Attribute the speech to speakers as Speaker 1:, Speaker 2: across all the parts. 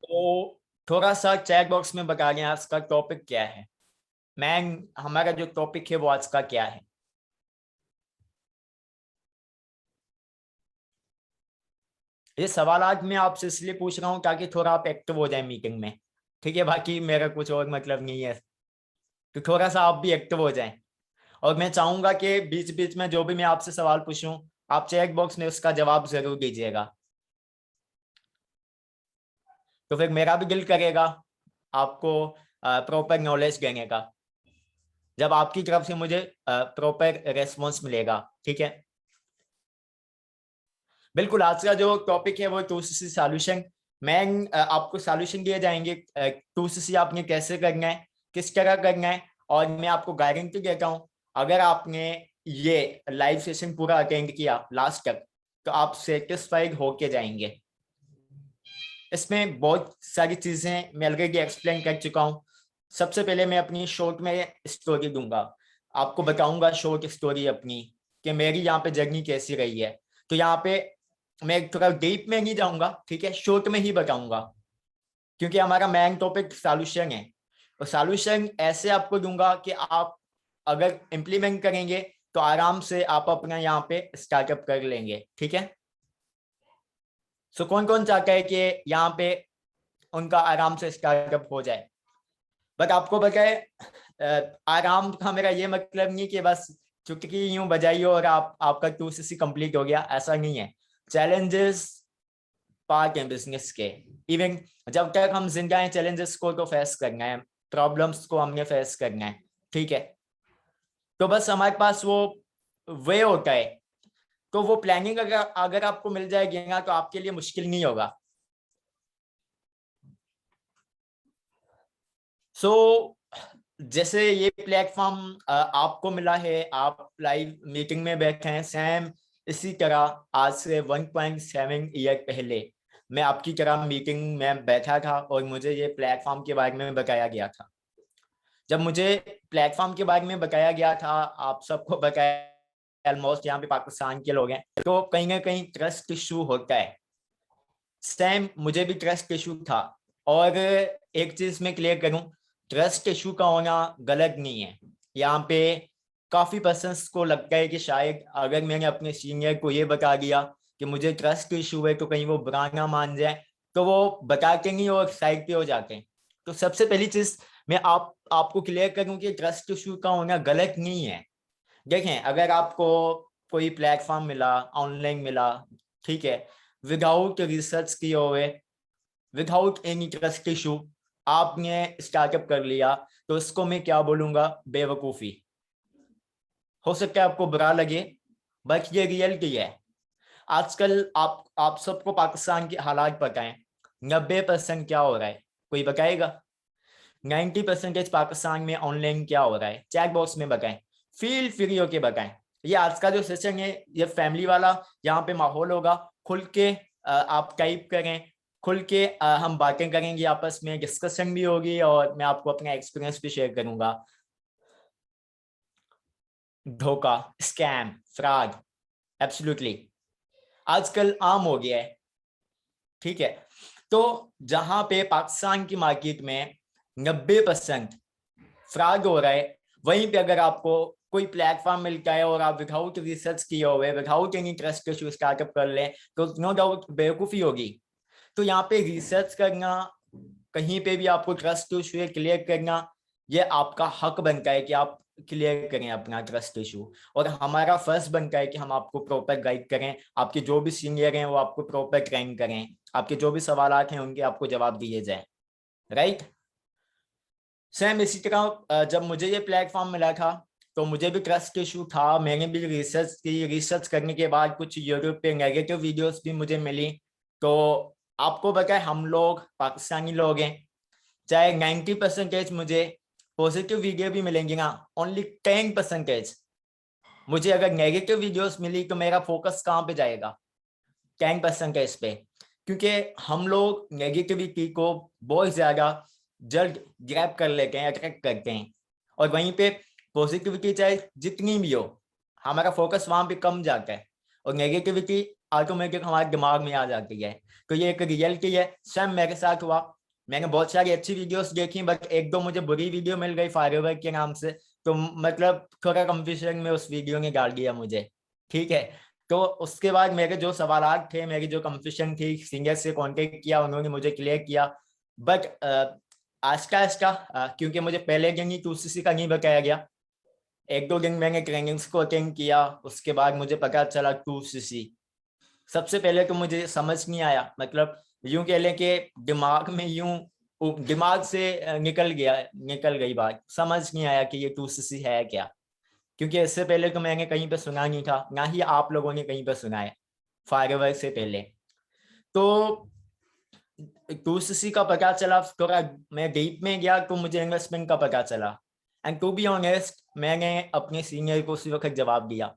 Speaker 1: तो थोड़ा सा चैट बॉक्स में बता दें आज का टॉपिक क्या है। हमारा जो टॉपिक है वो आज का क्या है। ये सवाल आज मैं आपसे इसलिए पूछ रहा हूँ ताकि थोड़ा आप एक्टिव हो जाए मीटिंग में। ठीक है, बाकी मेरा कुछ और मतलब नहीं है। तो थोड़ा सा आप भी एक्टिव हो जाएं। और मैं चाहूंगा कि बीच बीच में जो भी मैं आपसे सवाल पूछूं, आप चैट बॉक्स में उसका जवाब जरूर दीजिएगा। तो फिर मेरा भी दिल करेगा आपको प्रॉपर नॉलेज देने का, जब आपकी तरफ से मुझे प्रॉपर रेस्पॉन्स मिलेगा। ठीक है, बिल्कुल। आज का जो टॉपिक है वो टू सी सी सॉल्यूशन। मैं आपको सॉल्यूशन दिए जाएंगे टू सी सी आपने कैसे करना है, किस तरह करना है। और मैं आपको गारंटी देता हूँ, अगर आपने ये लाइव सेशन पूरा अटेंड किया लास्ट तक, तो आप सेटिस्फाइड होके जाएंगे। इसमें बहुत सारी चीजें मैं ऑलरेडी एक्सप्लेन कर चुका हूँ। सबसे पहले मैं अपनी शॉर्ट में स्टोरी दूंगा, आपको बताऊंगा शॉर्ट स्टोरी अपनी, कि मेरी यहाँ पे जर्नी कैसी रही है। तो यहाँ पे मैं थोड़ा डीप में नहीं जाऊंगा, ठीक है, शॉर्ट में ही बताऊंगा, क्योंकि हमारा मेन टॉपिक सॉल्यूशन है। और सॉल्यूशन ऐसे आपको दूंगा कि आप अगर इम्प्लीमेंट करेंगे तो आराम से आप अपना यहाँ पे स्टार्टअप कर लेंगे। ठीक है, सो कौन कौन चाहता है कि यहाँ पे उनका आराम से स्टार्टअप हो जाए। बट आपको बताए, आराम का मेरा ये मतलब नहीं कि बस चुटकी यूं बजाइए और आपका टू सी सी कंप्लीट हो गया, ऐसा नहीं है। चैलेंजेस पार्ट है बिजनेस के। इवन जब तक हम जिंदा हैं, चैलेंजेस को तो फेस करना है, प्रॉब्लम्स को हमने फेस करना है। ठीक है, तो बस हमारे पास वो वे होता है। तो वो प्लानिंग अगर अगर आपको मिल जाएगी ना, तो आपके लिए मुश्किल नहीं होगा। सो जैसे ये प्लेटफॉर्म आपको मिला है, आप लाइव मीटिंग में बैठे हैं, सेम इसी तरह आज से 1.7 ईयर पहले मैं आपकी तरह मीटिंग में बैठा था और मुझे ये प्लेटफॉर्म के बारे में बताया गया था। जब मुझे प्लेटफॉर्म के बारे में बताया गया था, आप सबको बताया, ऑलमोस्ट यहाँ पे पाकिस्तान के लोग हैं, तो कहीं ना कहीं ट्रस्ट इशू होता है। सेम मुझे भी ट्रस्ट इशू था। और एक चीज मैं क्लियर करूं, ट्रस्ट इशू का होना गलत नहीं है। यहाँ पे काफी पर्सन्स को लगता है कि शायद अगर मैंने अपने सीनियर को ये बता दिया कि मुझे ट्रस्ट इशू है, तो कहीं वो बुरा ना मान जाए, तो वो बताते नहीं और साइड पे हो जाते हैं। तो सबसे पहली चीज मैं आपको क्लियर करूं कि ट्रस्ट इशू का होना गलत नहीं है। देखें, अगर आपको कोई प्लेटफॉर्म मिला, ऑनलाइन मिला, ठीक है, विदाउट रिसर्च किए हुए, विदाउट एनी ट्रस्ट इशू आपने स्टार्टअप कर लिया, तो इसको मैं क्या बोलूंगा, बेवकूफी। हो सकता है आपको बुरा लगे, बट ये रियलिटी है। आजकल आप सबको पाकिस्तान के हालात पता है। 90% क्या हो रहा है, कोई बताएगा? 90% पाकिस्तान में ऑनलाइन क्या हो रहा है, चैट बॉक्स में बताएं। फील फ्री होके बताएं। ये आज का जो सेशन है, ये फैमिली वाला यहाँ पे माहौल होगा। खुल के आप टाइप करें, खुल के हम बातें करेंगे, आपस में डिस्कशन भी होगी और मैं आपको अपना एक्सपीरियंस भी शेयर करूंगा। धोखा, स्कैम, फ्रॉड, एब्सोल्युटली आजकल आम हो गया है। ठीक है, तो जहां पे पाकिस्तान की मार्केट में 90% फ्रॉड हो रहा है, वहीं पे अगर आपको कोई प्लेटफॉर्म मिलता है और आप विदाउट रिसर्च किए हुए, without any trust issue startup कर लें, तो नो डाउट बेवकूफ़ी होगी। तो यहाँ पे रिसर्च करना, कहीं पे भी आपको ट्रस्ट इशू क्लियर करना, ये आपका हक बनता है कि आप क्लियर करें अपना ट्रस्ट इशू। और हमारा फर्स्ट बनता है कि हम आपको प्रॉपर गाइड करें, आपके जो भी सीनियर हैं वो आपको प्रॉपर ट्रेन करें, आपके जो भी सवाल हैं उनके आपको जवाब दिए जाए। राइट, सेम इसी तरह जब मुझे ये प्लेटफॉर्म मिला था, तो मुझे भी ट्रस्ट इशू था। मैंने भी रिसर्च की, रिसर्च करने के बाद कुछ यूट्यूब पे नेगेटिव वीडियोस भी मुझे मिली। तो आपको बताए, हम लोग पाकिस्तानी लोग हैं, चाहे 90% मुझे पॉजिटिव वीडियो भी मिलेंगी ना, ओनली 10% मुझे अगर नेगेटिव वीडियोस मिली, तो मेरा फोकस कहाँ पे जाएगा? 10% पे। क्योंकि हम लोग नेगेटिविटी को बहुत ज्यादा जल्द ग्रैब कर लेते हैं, अट्रैक्ट करते हैं। और वहीं पे पॉजिटिविटी चाहे जितनी भी हो, हमारा फोकस वहां पे कम जाता है और नेगेटिविटी ऑटोमेटिक हमारे दिमाग में आ जाती है। तो ये एक रियलिटी है, स्वयं मेरे साथ हुआ। मैंने बहुत सारी अच्छी वीडियोस देखी, बट एक दो मुझे बुरी वीडियो मिल गई फायरवर्क के नाम से, तो मतलब थोड़ा कंफ्यूजन में उस वीडियो ने डाल दिया मुझे। ठीक है, तो उसके बाद मेरे जो सवालात थे, मेरी जो कंफ्यूजन थी, सिंगर से कांटेक्ट किया, उन्होंने मुझे क्लियर किया। बट आस्ता आस्ता, क्योंकि मुझे पहले दिन ही 2cc का नहीं बताया गया, एक दो दिन मैंने ट्रेनिंग्स को अटेंड किया, उसके बाद मुझे पता चला 2cc। सबसे पहले तो मुझे समझ नहीं आया, मतलब यूं कह लें कि दिमाग में दिमाग से निकल गई बात, समझ नहीं आया कि ये 2cc है क्या, क्योंकि इससे पहले तो मैंने कहीं पे सुना नहीं था, ना ही आप लोगों ने कहीं पे सुना है फायरवर्क से पहले। तो 2cc का पता चला, थोड़ा मैं डीप में गया तो मुझे इन्वेस्टमेंट का पता चला। एंड टू बी ऑनेस्ट, मैंने अपने सीनियर को उसी वक्त जवाब दिया।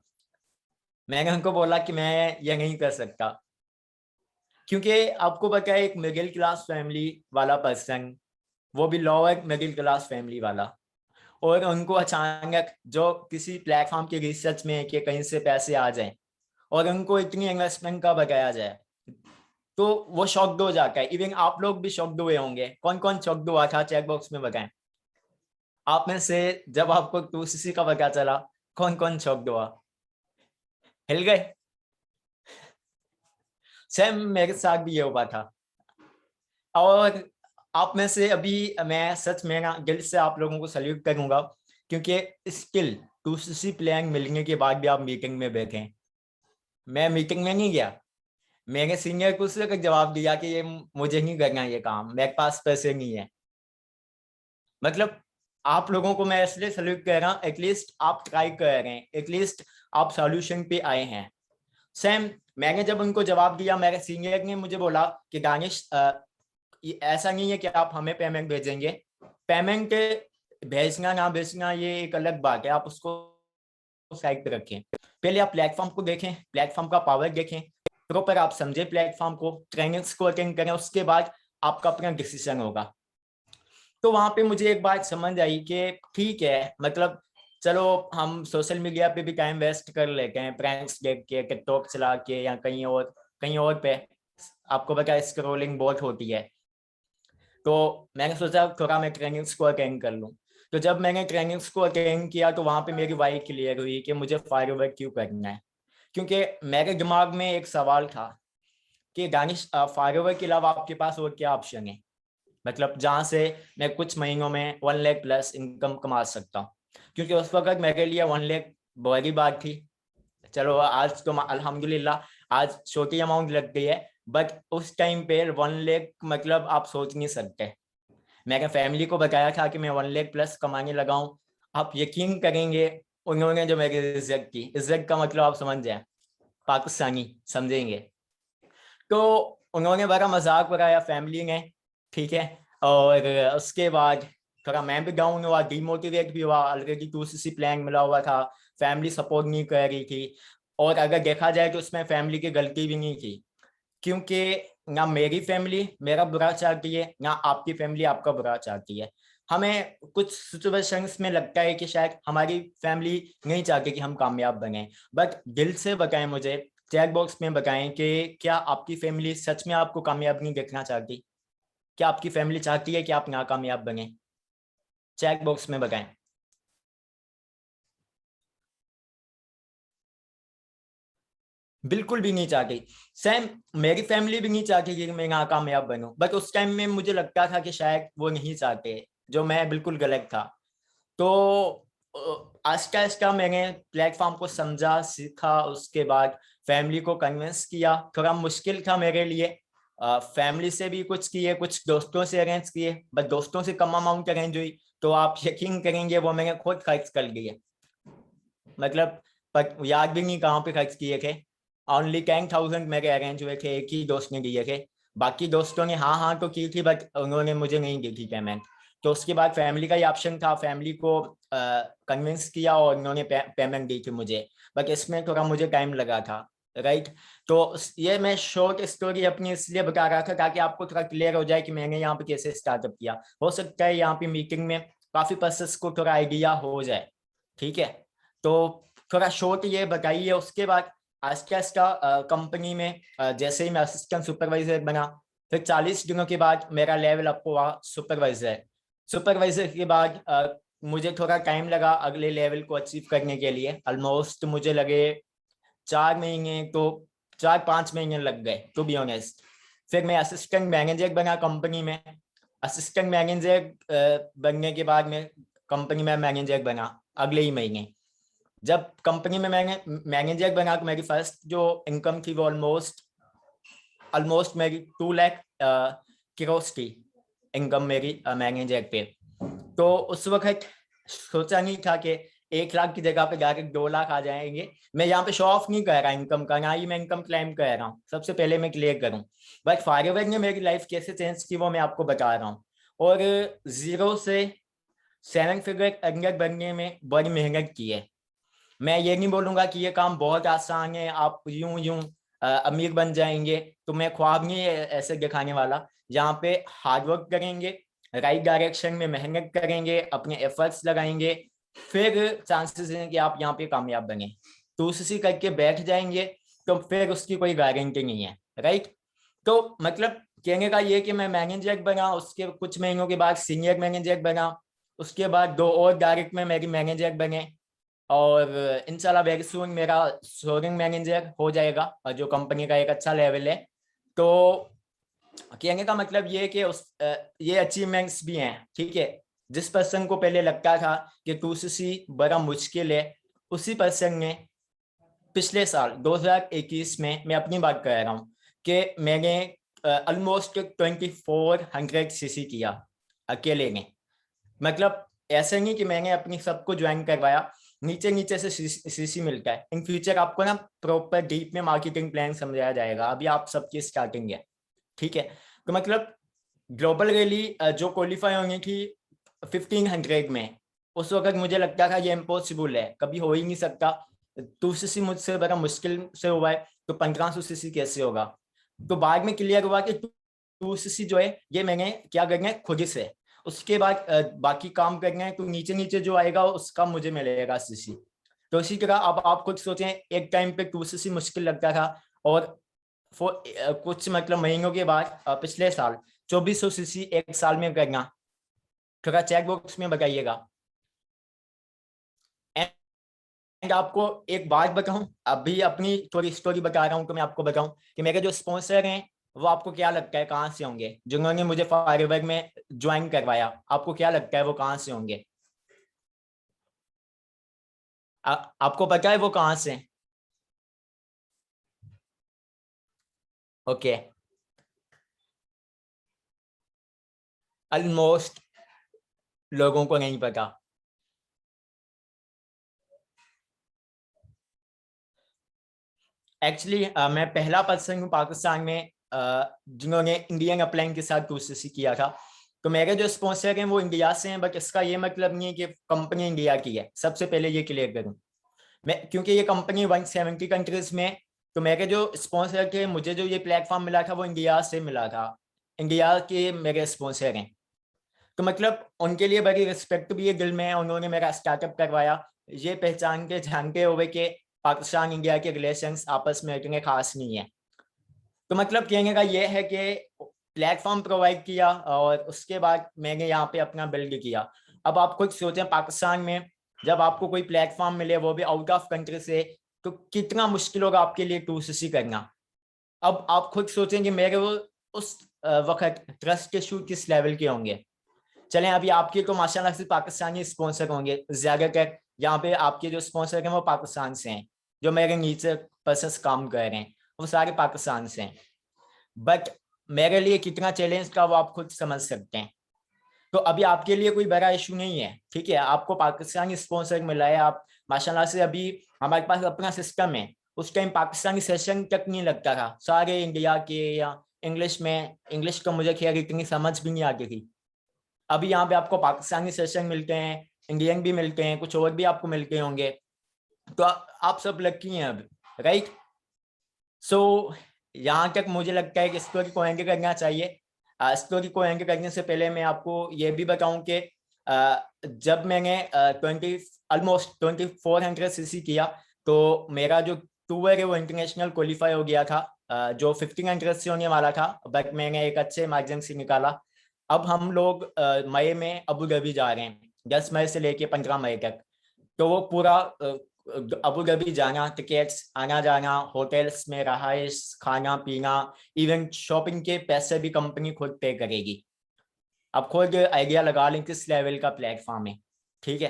Speaker 1: मैंने उनको बोला कि मैं ये नहीं कर सकता, क्योंकि आपको पता है एक मिडिल क्लास फैमिली वाला पर्सन, वो भी लोअर मिडिल क्लास फैमिली वाला, और उनको अचानक जो किसी प्लेटफॉर्म के रिसर्च में कि कहीं से पैसे आ जाएं और उनको इतनी इन्वेस्टमेंट का बताया जाए, तो वो शॉक्ड हो जाता है। इवन आप लोग भी शॉक्ड हुए होंगे। कौन कौन शॉक्ड हुआ था, चेक बॉक्स में बताएं। आप में से जब आपको 2cc का पता चला, कौन कौन शॉक्ड हुआ? हिल गए? सेम मेरे साथ भी ये हुआ था। और आप में से अभी, मैं सच में ना दिल से आप लोगों को सल्यूट करूंगा, क्योंकि स्किल 2cc प्लान मिलने के बाद भी आप मीटिंग में बैठे। मैं मीटिंग में नहीं गया, मैंने सीनियर को सिर्फ जवाब दिया कि ये मुझे नहीं करना ये काम, मेरे पास पैसे नहीं है। मतलब आप लोगों को मैं इसलिए सल्यूट कर रहा हूँ, एटलीस्ट आप ट्राई कर रहे हैं, एटलीस्ट आप सॉल्यूशन पे आए हैं। सेम, मैंने जब उनको जवाब दिया, मेरे सीनियर ने मुझे बोला कि दानिश, ऐसा नहीं है कि आप हमें पेमेंट भेजेंगे, पेमेंट भेजना ना भेजना ये एक अलग बात है, आप उसको साइड पे रखें। पहले आप प्लेटफॉर्म को देखें, प्लेटफॉर्म का पावर देखें, प्रॉपर आप समझे प्लेटफॉर्म को, ट्रेनिंग्स को अटेंड करें, उसके बाद आपका अपना डिसीजन होगा। तो वहां पे मुझे एक बात समझ आई कि ठीक है, मतलब चलो हम सोशल मीडिया पे भी टाइम वेस्ट कर लेते हैं, प्रैंक्स देख के, टिकटॉक चला के, या कहीं और पे आपको पता है स्क्रॉलिंग बहुत होती है। तो मैंने सोचा थोड़ा मैं ट्रेनिंग्स को अटेंड कर लूँ। तो जब मैंने ट्रेनिंग्स को अटेंड किया, तो वहां पे मेरी वाई क्लियर हुई कि मुझे फायरवर्क क्यों करना है। क्योंकि मेरे दिमाग में एक सवाल था कि दानिश, फायरवर्क के अलावा आपके पास और क्या ऑप्शन है, मतलब जहां से मैं कुछ महीनों में 1 लाख प्लस इनकम कमा सकता हूँ। क्योंकि उस वक्त मेरे लिए 1 लाख बड़ी बात थी। चलो आज तो अल्हम्दुलिल्लाह आज छोटी अमाउंट लग गई है, बट उस टाइम पे 1 लाख मतलब आप सोच नहीं सकते। मैंने फैमिली को बताया था कि मैं 1 लाख प्लस कमाने लगा हूँ। आप यकीन करेंगे, उन्होंने जो मेरी इज्जत की, इज्जत का मतलब आप समझ जाए, पाकिस्तानी समझेंगे। तो उन्होंने बड़ा मजाक उड़ाया फैमिली ने, ठीक है। और उसके बाद थोड़ा मैं भी डाउन हुआ, डिमोटिवेट भी हुआ, ऑलरेडी 2cc प्लान मिला हुआ था, फैमिली सपोर्ट नहीं कर रही थी। और अगर देखा जाए तो उसमें फैमिली की गलती भी नहीं थी, क्योंकि ना मेरी फैमिली मेरा बुरा चाहती है, ना आपकी फैमिली आपका बुरा चाहती है। हमें कुछ सिचुएशंस में लगता है कि शायद हमारी फैमिली नहीं चाहती कि हम कामयाब बने, बट दिल से बताएं मुझे, चैट बॉक्स में बताएं कि क्या आपकी फैमिली सच में आपको कामयाब नहीं देखना चाहती? क्या आपकी फैमिली चाहती है कि आप नाकामयाब बने? चैट बॉक्स में बताएं। बिल्कुल भी नहीं चाहती। सेम, मेरी फैमिली भी नहीं चाहती कि मैं नाकामयाब बनूं, बट उस टाइम में मुझे लगता था कि शायद वो नहीं चाहते, जो मैं बिल्कुल गलत था। तो आस्ता आस्ता मैंने प्लेटफॉर्म को समझा, सीखा, उसके बाद फैमिली को कन्विंस किया। थोड़ा मुश्किल था मेरे लिए, फैमिली से भी कुछ किए, कुछ दोस्तों से अरेंज किए, बट दोस्तों से कम अमाउंट अरेंज हुई, तो आप यकीन करेंगे वो मैंने खुद खर्च कर लिए। मतलब याद भी नहीं कहाँ पे खर्च किए थे। ओनली 10,000 मेरे अरेंज हुए थे, एक ही दोस्त ने दिए थे। बाकी दोस्तों ने हाँ हाँ तो की थी, बट उन्होंने मुझे नहीं दी थी पेमेंट। तो उसके बाद फैमिली का ही ऑप्शन था, फैमिली को कन्विंस किया और उन्होंने पेमेंट दी थी मुझे। बट इसमें थोड़ा मुझे टाइम लगा था, राइट। तो ये मैं शॉर्ट स्टोरी अपनी इसलिए बता रहा था ताकि आपको थोड़ा क्लियर हो जाए कि मैंने यहाँ पे कैसे स्टार्टअप किया। हो सकता है यहाँ पे मीटिंग में काफी पर्सन्स को थोड़ा आइडिया हो जाए, ठीक है। तो थोड़ा शॉर्ट ये बताइए। उसके बाद आस्ता आस्ता कंपनी में जैसे ही मैं असिस्टेंट सुपरवाइजर बना, फिर 40 दिनों के बाद मेरा लेवल अप हुआ सुपरवाइजर। सुपरवाइजर के बाद मुझे थोड़ा टाइम लगा अगले लेवल को अचीव करने के लिए। ऑलमोस्ट मुझे लगे 4 महीने, तो 4-5 महीने लग गए टू बी ऑनेस्ट। फिर मैं असिस्टेंट मैनेजर बना कंपनी में। असिस्टेंट मैनेजर बनने के बाद मैं कंपनी में मैनेजर बना अगले ही महीने। जब कंपनी में मैंने मैनेजर बना तो मेरी फर्स्ट जो इनकम थी वो ऑलमोस्ट मेरी 2 लाख क्रॉस की इनकम मेरी मैनेजर पे। तो उस वक्त सोचा नहीं था कि 1 लाख की जगह पे जाकर 2 लाख आ जाएंगे। मैं यहाँ पे शो ऑफ नहीं कर रहा इनकम का, ना ही मैं इनकम क्लेम कर रहा हूँ, सबसे पहले मैं क्लियर करूँ। बट फायरवर्क ने मेरी लाइफ कैसे चेंज की वो मैं आपको बता रहा हूँ। और 0 से 7 फिगर अर्नर बनने में बड़ी मेहनत की है। मैं ये नहीं बोलूंगा कि ये काम बहुत आसान है, आप यूं यूं अमीर बन जाएंगे, तो मैं ख्वाब नहीं है ऐसे दिखाने वाला। यहाँ पे हार्डवर्क करेंगे, राइट डायरेक्शन में मेहनत करेंगे, अपने एफर्ट्स लगाएंगे, फिर चांसेस हैं कि आप यहाँ पे कामयाब बने। तो उसी करके बैठ जाएंगे तो फिर उसकी कोई गारंटी नहीं है, राइट। तो मतलब कहने का ये कि मैं मैनेजर बना, उसके कुछ महीनों के बाद सीनियर मैनेजर बना, उसके बाद 2 और डायरेक्ट में मेरी मैनेजर बने, और इंशाल्लाह वेरी सून मेरा शोरूम मैनेजर हो जाएगा, और जो कंपनी का एक अच्छा लेवल है। तो कहने का मतलब ये कि ये अचीवमेंट्स भी हैं, ठीक है। जिस पर्सन को पहले लगता था कि 2cc बड़ा मुश्किल है, उसी पर्सन ने पिछले साल 2021 में, मैं अपनी बात कर रहा हूँ, कि मैंने ऑलमोस्ट 2400 cc किया अकेले ने। मतलब ऐसा नहीं कि मैंने अपनी सबको ज्वाइन करवाया, नीचे नीचे से सीसी मिलता है। इन फ्यूचर आपको ना प्रॉपर डीप में मार्केटिंग प्लान समझाया जाएगा, अभी आप सबकी स्टार्टिंग है, ठीक है। तो मतलब ग्लोबल रैली जो क्वालिफाई होनी थी 1500 में, उस वक्त मुझे लगता था ये इम्पॉसिबल है, कभी हो ही नहीं सकता। 2cc मुझसे बड़ा मुश्किल से हुआ है, तो 1500 cc कैसे होगा। तो बाद में क्लियर हुआ कि 2cc जो है ये मैंने क्या करना है खुद से, उसके बाद बाकी काम करना है, तो नीचे नीचे जो आएगा उसका मुझे मिलेगा सीसी। तो इसी तरह अब आप खुद सोचें, एक टाइम पे 2cc मुश्किल लगता था, और कुछ मतलब महीनों के बाद पिछले साल 2400 cc एक साल में करना, थोड़ा चेक बॉक्स में बताइएगा। एंड आपको एक बात बताऊं, अभी अपनी थोड़ी स्टोरी बता रहा हूं, तो मैं आपको बताऊं कि मेरे जो स्पॉन्सर हैं वो आपको क्या लगता है कहाँ से होंगे, जिन्होंने मुझे फायरवर्क में ज्वाइन करवाया, आपको क्या लगता है वो कहाँ से होंगे? आपको पता है वो कहाँ से? ओके, ऑलमोस्ट लोगों को नहीं पता। एक्चुअली मैं पहला पर्सन हूँ पाकिस्तान में जिन्होंने इंडियन अपलाइन के साथ 2cc किया था। तो मेरे जो स्पॉन्सर हैं वो इंडिया से हैं, बट इसका ये मतलब नहीं है कि कंपनी इंडिया की है, सबसे पहले ये क्लियर करूँ मैं, क्योंकि ये कंपनी 170 कंट्रीज में। तो मेरे जो स्पॉन्सर थे, मुझे जो ये प्लेटफॉर्म मिला था वो इंडिया से मिला था, इंडिया के मेरे स्पॉन्सर हैं। तो मतलब उनके लिए बड़ी रिस्पेक्ट भी है दिल में, उन्होंने मेरा स्टार्टअप करवाया, ये पहचान के जानते हुए कि पाकिस्तान इंडिया के रिलेशंस आपस में इतने खास नहीं है। तो मतलब कहने का ये है कि प्लेटफॉर्म प्रोवाइड किया, और उसके बाद मैंने यहाँ पे अपना बिल्ड किया। अब आप खुद सोचें, पाकिस्तान में जब आपको कोई प्लेटफॉर्म मिले, वो भी आउट ऑफ कंट्री से, तो कितना मुश्किल होगा आपके लिए 2cc करना। अब आप खुद सोचेंगे मेरे वो उस वक्त ट्रस्ट इशू किस लेवल के होंगे। चलें, अभी आपके तो माशाल्लाह से पाकिस्तानी स्पॉन्सर होंगे ज्यादातर, यहाँ पे आपके जो स्पॉन्सर हैं वो पाकिस्तान से हैं, जो मेरे नीचे पर्सन काम कर रहे हैं वो सारे पाकिस्तान से हैं। बट मेरे लिए कितना चैलेंज था वो आप खुद समझ सकते हैं। तो अभी आपके लिए कोई बड़ा इशू नहीं है, ठीक है, आपको पाकिस्तानी स्पॉन्सर मिला है, आप माशाल्लाह से, अभी हमारे पास अपना सिस्टम है। उस टाइम पाकिस्तानी सेशन तक नहीं लगता था, सारे इंडिया के या इंग्लिश में, इंग्लिश तो मुझे खैर इतनी समझ भी नहीं आती थी। अभी यहाँ पे आपको पाकिस्तानी सेशन मिलते हैं, इंडियन भी मिलते हैं, कुछ और भी आपको मिलते होंगे। तो आप सब लकी हैं अब, राइट। सो यहाँ तक मुझे लगता है कि स्टोरी को एंड करना चाहिए। स्टोरी को एंड करने से पहले मैं आपको ये भी बताऊं कि जब मैंने 2400 cc किया, तो मेरा जो टूर है वो इंटरनेशनल क्वालिफाई हो गया था जो 1500 से होने वाला था, बट मैंने एक अच्छे मार्जिन से निकाला। अब हम लोग मई में अबू धाबी जा रहे हैं, 10 मई से लेके 15 मई तक। तो वो पूरा अबू धाबी जाना, टिकट्स, आना जाना, होटल्स में रहाइश, खाना पीना, इवन शॉपिंग के पैसे भी कंपनी खुद पे करेगी। आप खुद आइडिया लगा लें किस लेवल का प्लेटफॉर्म है, ठीक है।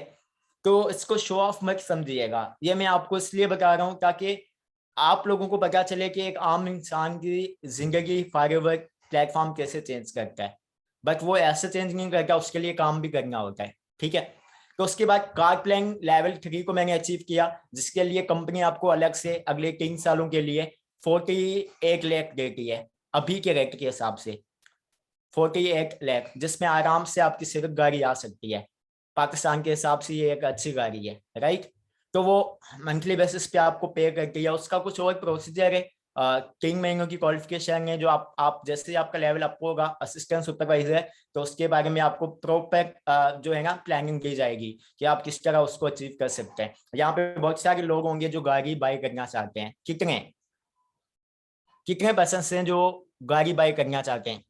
Speaker 1: तो इसको शो ऑफ मत समझिएगा, ये मैं आपको इसलिए बता रहा हूँ ताकि आप लोगों को पता चले कि एक आम इंसान की जिंदगी फॉरएवर प्लेटफॉर्म कैसे चेंज करता है। बट वो ऐसे चेंज नहीं करता, उसके लिए काम भी करना होता है, ठीक है। तो उसके बाद कार प्लान लेवल 3 को मैंने अचीव किया, जिसके लिए कंपनी आपको अलग से अगले 3 सालों के लिए 48 लाख देती है, अभी के रेट के हिसाब से 48 लाख, जिसमें आराम से आपकी सिर्फ गाड़ी आ सकती है। पाकिस्तान के हिसाब से ये एक अच्छी गाड़ी है, राइट। तो वो मंथली बेसिस पे आपको पे करती है। उसका कुछ और प्रोसीजर है, 3 महीनों की क्वालिफिकेशन है, जो आप जैसे आपका लेवल अप होगा असिस्टेंट सुपरवाइजर, तो उसके बारे में आपको प्रॉपर जो है ना प्लानिंग दी जाएगी कि आप किस तरह उसको अचीव कर सकते हैं। यहाँ पे बहुत सारे लोग होंगे जो गाड़ी बाय करना चाहते हैं, कितने कितने पर्सन हैं जो गाड़ी बाय करना चाहते हैं?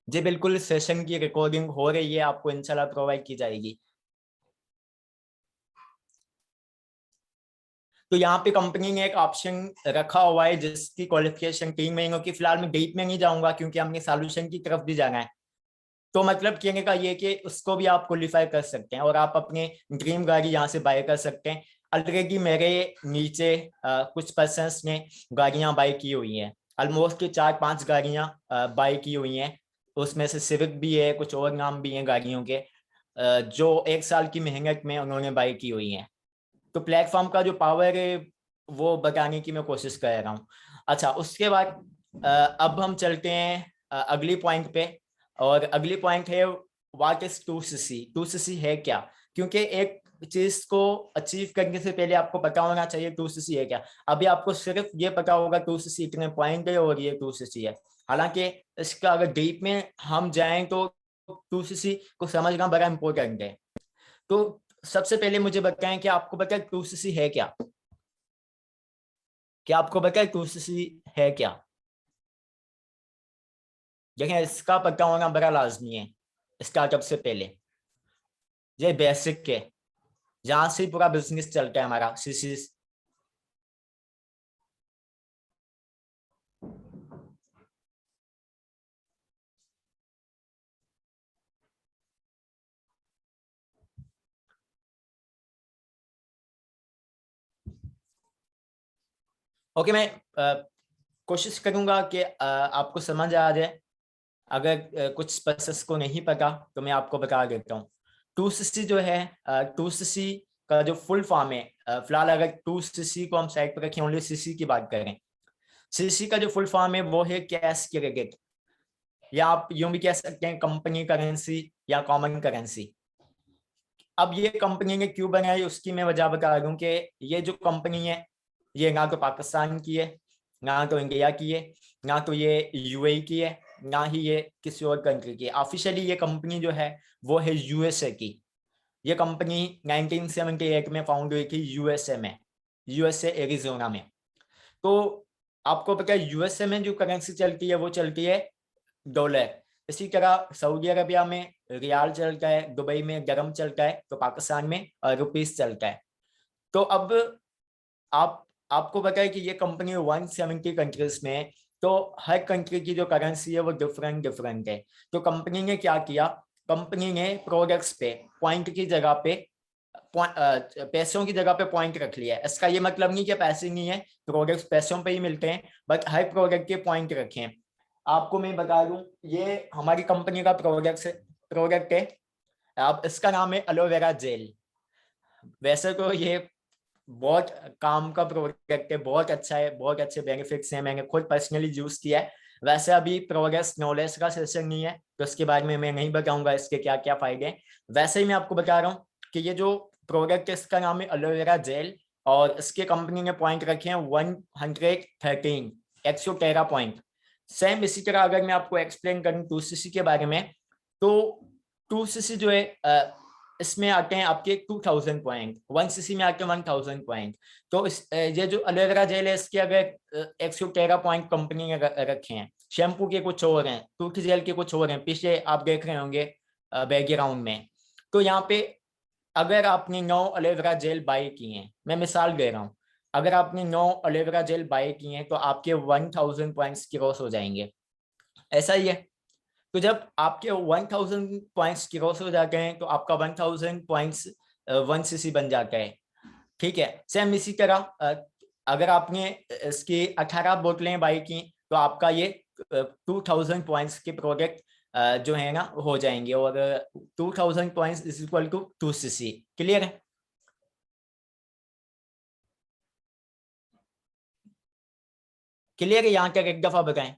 Speaker 1: जी बिल्कुल, सेशन की रिकॉर्डिंग हो रही है, आपको इंशाल्लाह प्रोवाइड की जाएगी। तो यहाँ पे कंपनी ने एक ऑप्शन रखा हुआ है जिसकी क्वालिफिकेशन 3 महीनों की, फिलहाल मैं डीप में नहीं जाऊंगा क्योंकि हमने सॉल्यूशन की तरफ भी जाना है। तो मतलब कहने का ये कि उसको भी आप क्वालिफाई कर सकते हैं और आप अपने ड्रीम गाड़ी यहाँ से बाय कर सकते हैं। ऑलरेडी मेरे नीचे कुछ पर्सन्स ने गाड़ियां बाय की हुई हैं, ऑलमोस्ट 4-5 गाड़ियां बाय की हुई हैं। उसमें से सिविक भी है, कुछ और नाम भी हैं गाड़ियों के, जो 1 साल की मेहनत में उन्होंने बाय की हुई हैं। तो प्लेटफॉर्म का जो पावर है वो बताने की मैं कोशिश कर रहा हूँ। अच्छा, उसके बाद अब हम चलते हैं अगली पॉइंट पे, और अगली पॉइंट है व्हाट इज 2cc। 2cc है क्या? क्योंकि एक चीज को अचीव करने से पहले आपको पता होना चाहिए 2cc है क्या। अभी आपको सिर्फ ये पता होगा 2cc इतने पॉइंट है और ये 2cc है, हालांकि इसका अगर डीप में हम जाएं तो 2cc को समझना बड़ा इंपॉर्टेंट है। तो सबसे पहले मुझे बताएं कि आपको पता है 2cc है क्या? क्या आपको पता है 2cc है क्या? देखिए, इसका पता होना बड़ा लाजमी है स्टार्टअप से पहले। ये बेसिक है, जहां से पूरा बिजनेस चलता है हमारा, सीसी। ओके, मैं कोशिश करूंगा कि आपको समझ आ जाए। अगर कुछ पर्सस को नहीं पता तो मैं आपको बता देता हूँ। 2cc जो है, 2cc का जो फुल फॉर्म है, फिलहाल अगर 2cc को हम साइड पर रखें, ओनली सीसी की बात करें, सीसी का जो फुल फॉर्म है वो है कैश क्रेडिट, या आप यूं भी कह सकते हैं कंपनी करेंसी या कॉमन करेंसी। अब ये कंपनी ने क्यों बनाई उसकी मैं वजह बता दूं कि ये जो कंपनी है ये ना तो पाकिस्तान की है, ना तो इंडिया की है, ना तो ये यूएई की है, ना ही ये किसी और कंट्री की है। ऑफिशियली ये कंपनी जो है वो है यूएसए की। ये कंपनी 1978 में फाउंड हुई थी यूएसए में, यूएसए एरिजोना में। तो आपको पता है यूएसए में जो करेंसी चलती है वो चलती है डॉलर। इसी तरह सऊदी अरबिया में रियाल चलता है, दुबई में दरम चलता है, तो पाकिस्तान में रुपीस चलता है। तो अब आप आपको पता है कि ये कंपनी 170 कंट्रीज में है, तो हर कंट्री की जो करेंसी है वो डिफरेंट डिफरेंट है। तो कंपनी ने क्या किया, कंपनी ने प्रोडक्ट्स पे पॉइंट की जगह पे पैसों की जगह पे पॉइंट रख लिया है। इसका ये मतलब नहीं कि पैसे नहीं है, प्रोडक्ट्स पैसों पे ही मिलते हैं, बट हर प्रोडक्ट के पॉइंट रखे हैं। आपको मैं बता दूं, ये हमारी कंपनी का प्रोडक्ट है। अब इसका नाम है एलोवेरा जेल। वैसे तो ये बहुत काम का प्रोडक्ट है, बहुत अच्छा है, बहुत अच्छे बेनिफिट्स हैं, मैंने खुद पर्सनली यूज किया है। वैसे अभी प्रोग्रेस नॉलेज का सेशन नहीं है तो इसके बारे में मैं नहीं बताऊंगा इसके क्या क्या फायदे हैं। वैसे ही मैं आपको बता रहा हूँ कि ये जो प्रोडक्ट है इसका नाम है एलोवेरा जेल, और इसके कंपनी ने पॉइंट रखे हैं 113, 113 पॉइंट। सेम इसी तरह अगर मैं आपको एक्सप्लेन करूँ 2cc के बारे में, तो 2cc जो है इसमें आते हैं आपके 2000 पॉइंट, 1 cc में आके 1000 पॉइंट। तो इस ये जो एलोवेरा जेल है इसके अगर 113 पॉइंट कंपनी ने रखे हैं, शैम्पू के कुछ और हैं, टूथ जेल के कुछ और हैं, पीछे आप देख रहे होंगे बैकग्राउंड में। तो यहाँ पे अगर आपने 9 एलोवेरा जेल बाय किए हैं, मैं मिसाल दे रहा हूँ, अगर आपने 9 एलोवेरा जेल बाय किए हैं तो आपके 1000 पॉइंट्स क्रॉस हो जाएंगे। ऐसा ही है। तो जब आपके 1000 पॉइंट्स क्रॉस हो जाते हैं तो आपका 1000 पॉइंट्स 1 cc बन जाता है। ठीक है, सेम इसी तरह अगर आपने इसकी 18 बोतलें बाई की तो आपका ये 2000 पॉइंट्स के प्रोडक्ट जो है ना हो जाएंगे, और 2000 points is equal to 2 cc। Clear है? क्लियर है? यहाँ तक एक दफा बताएं।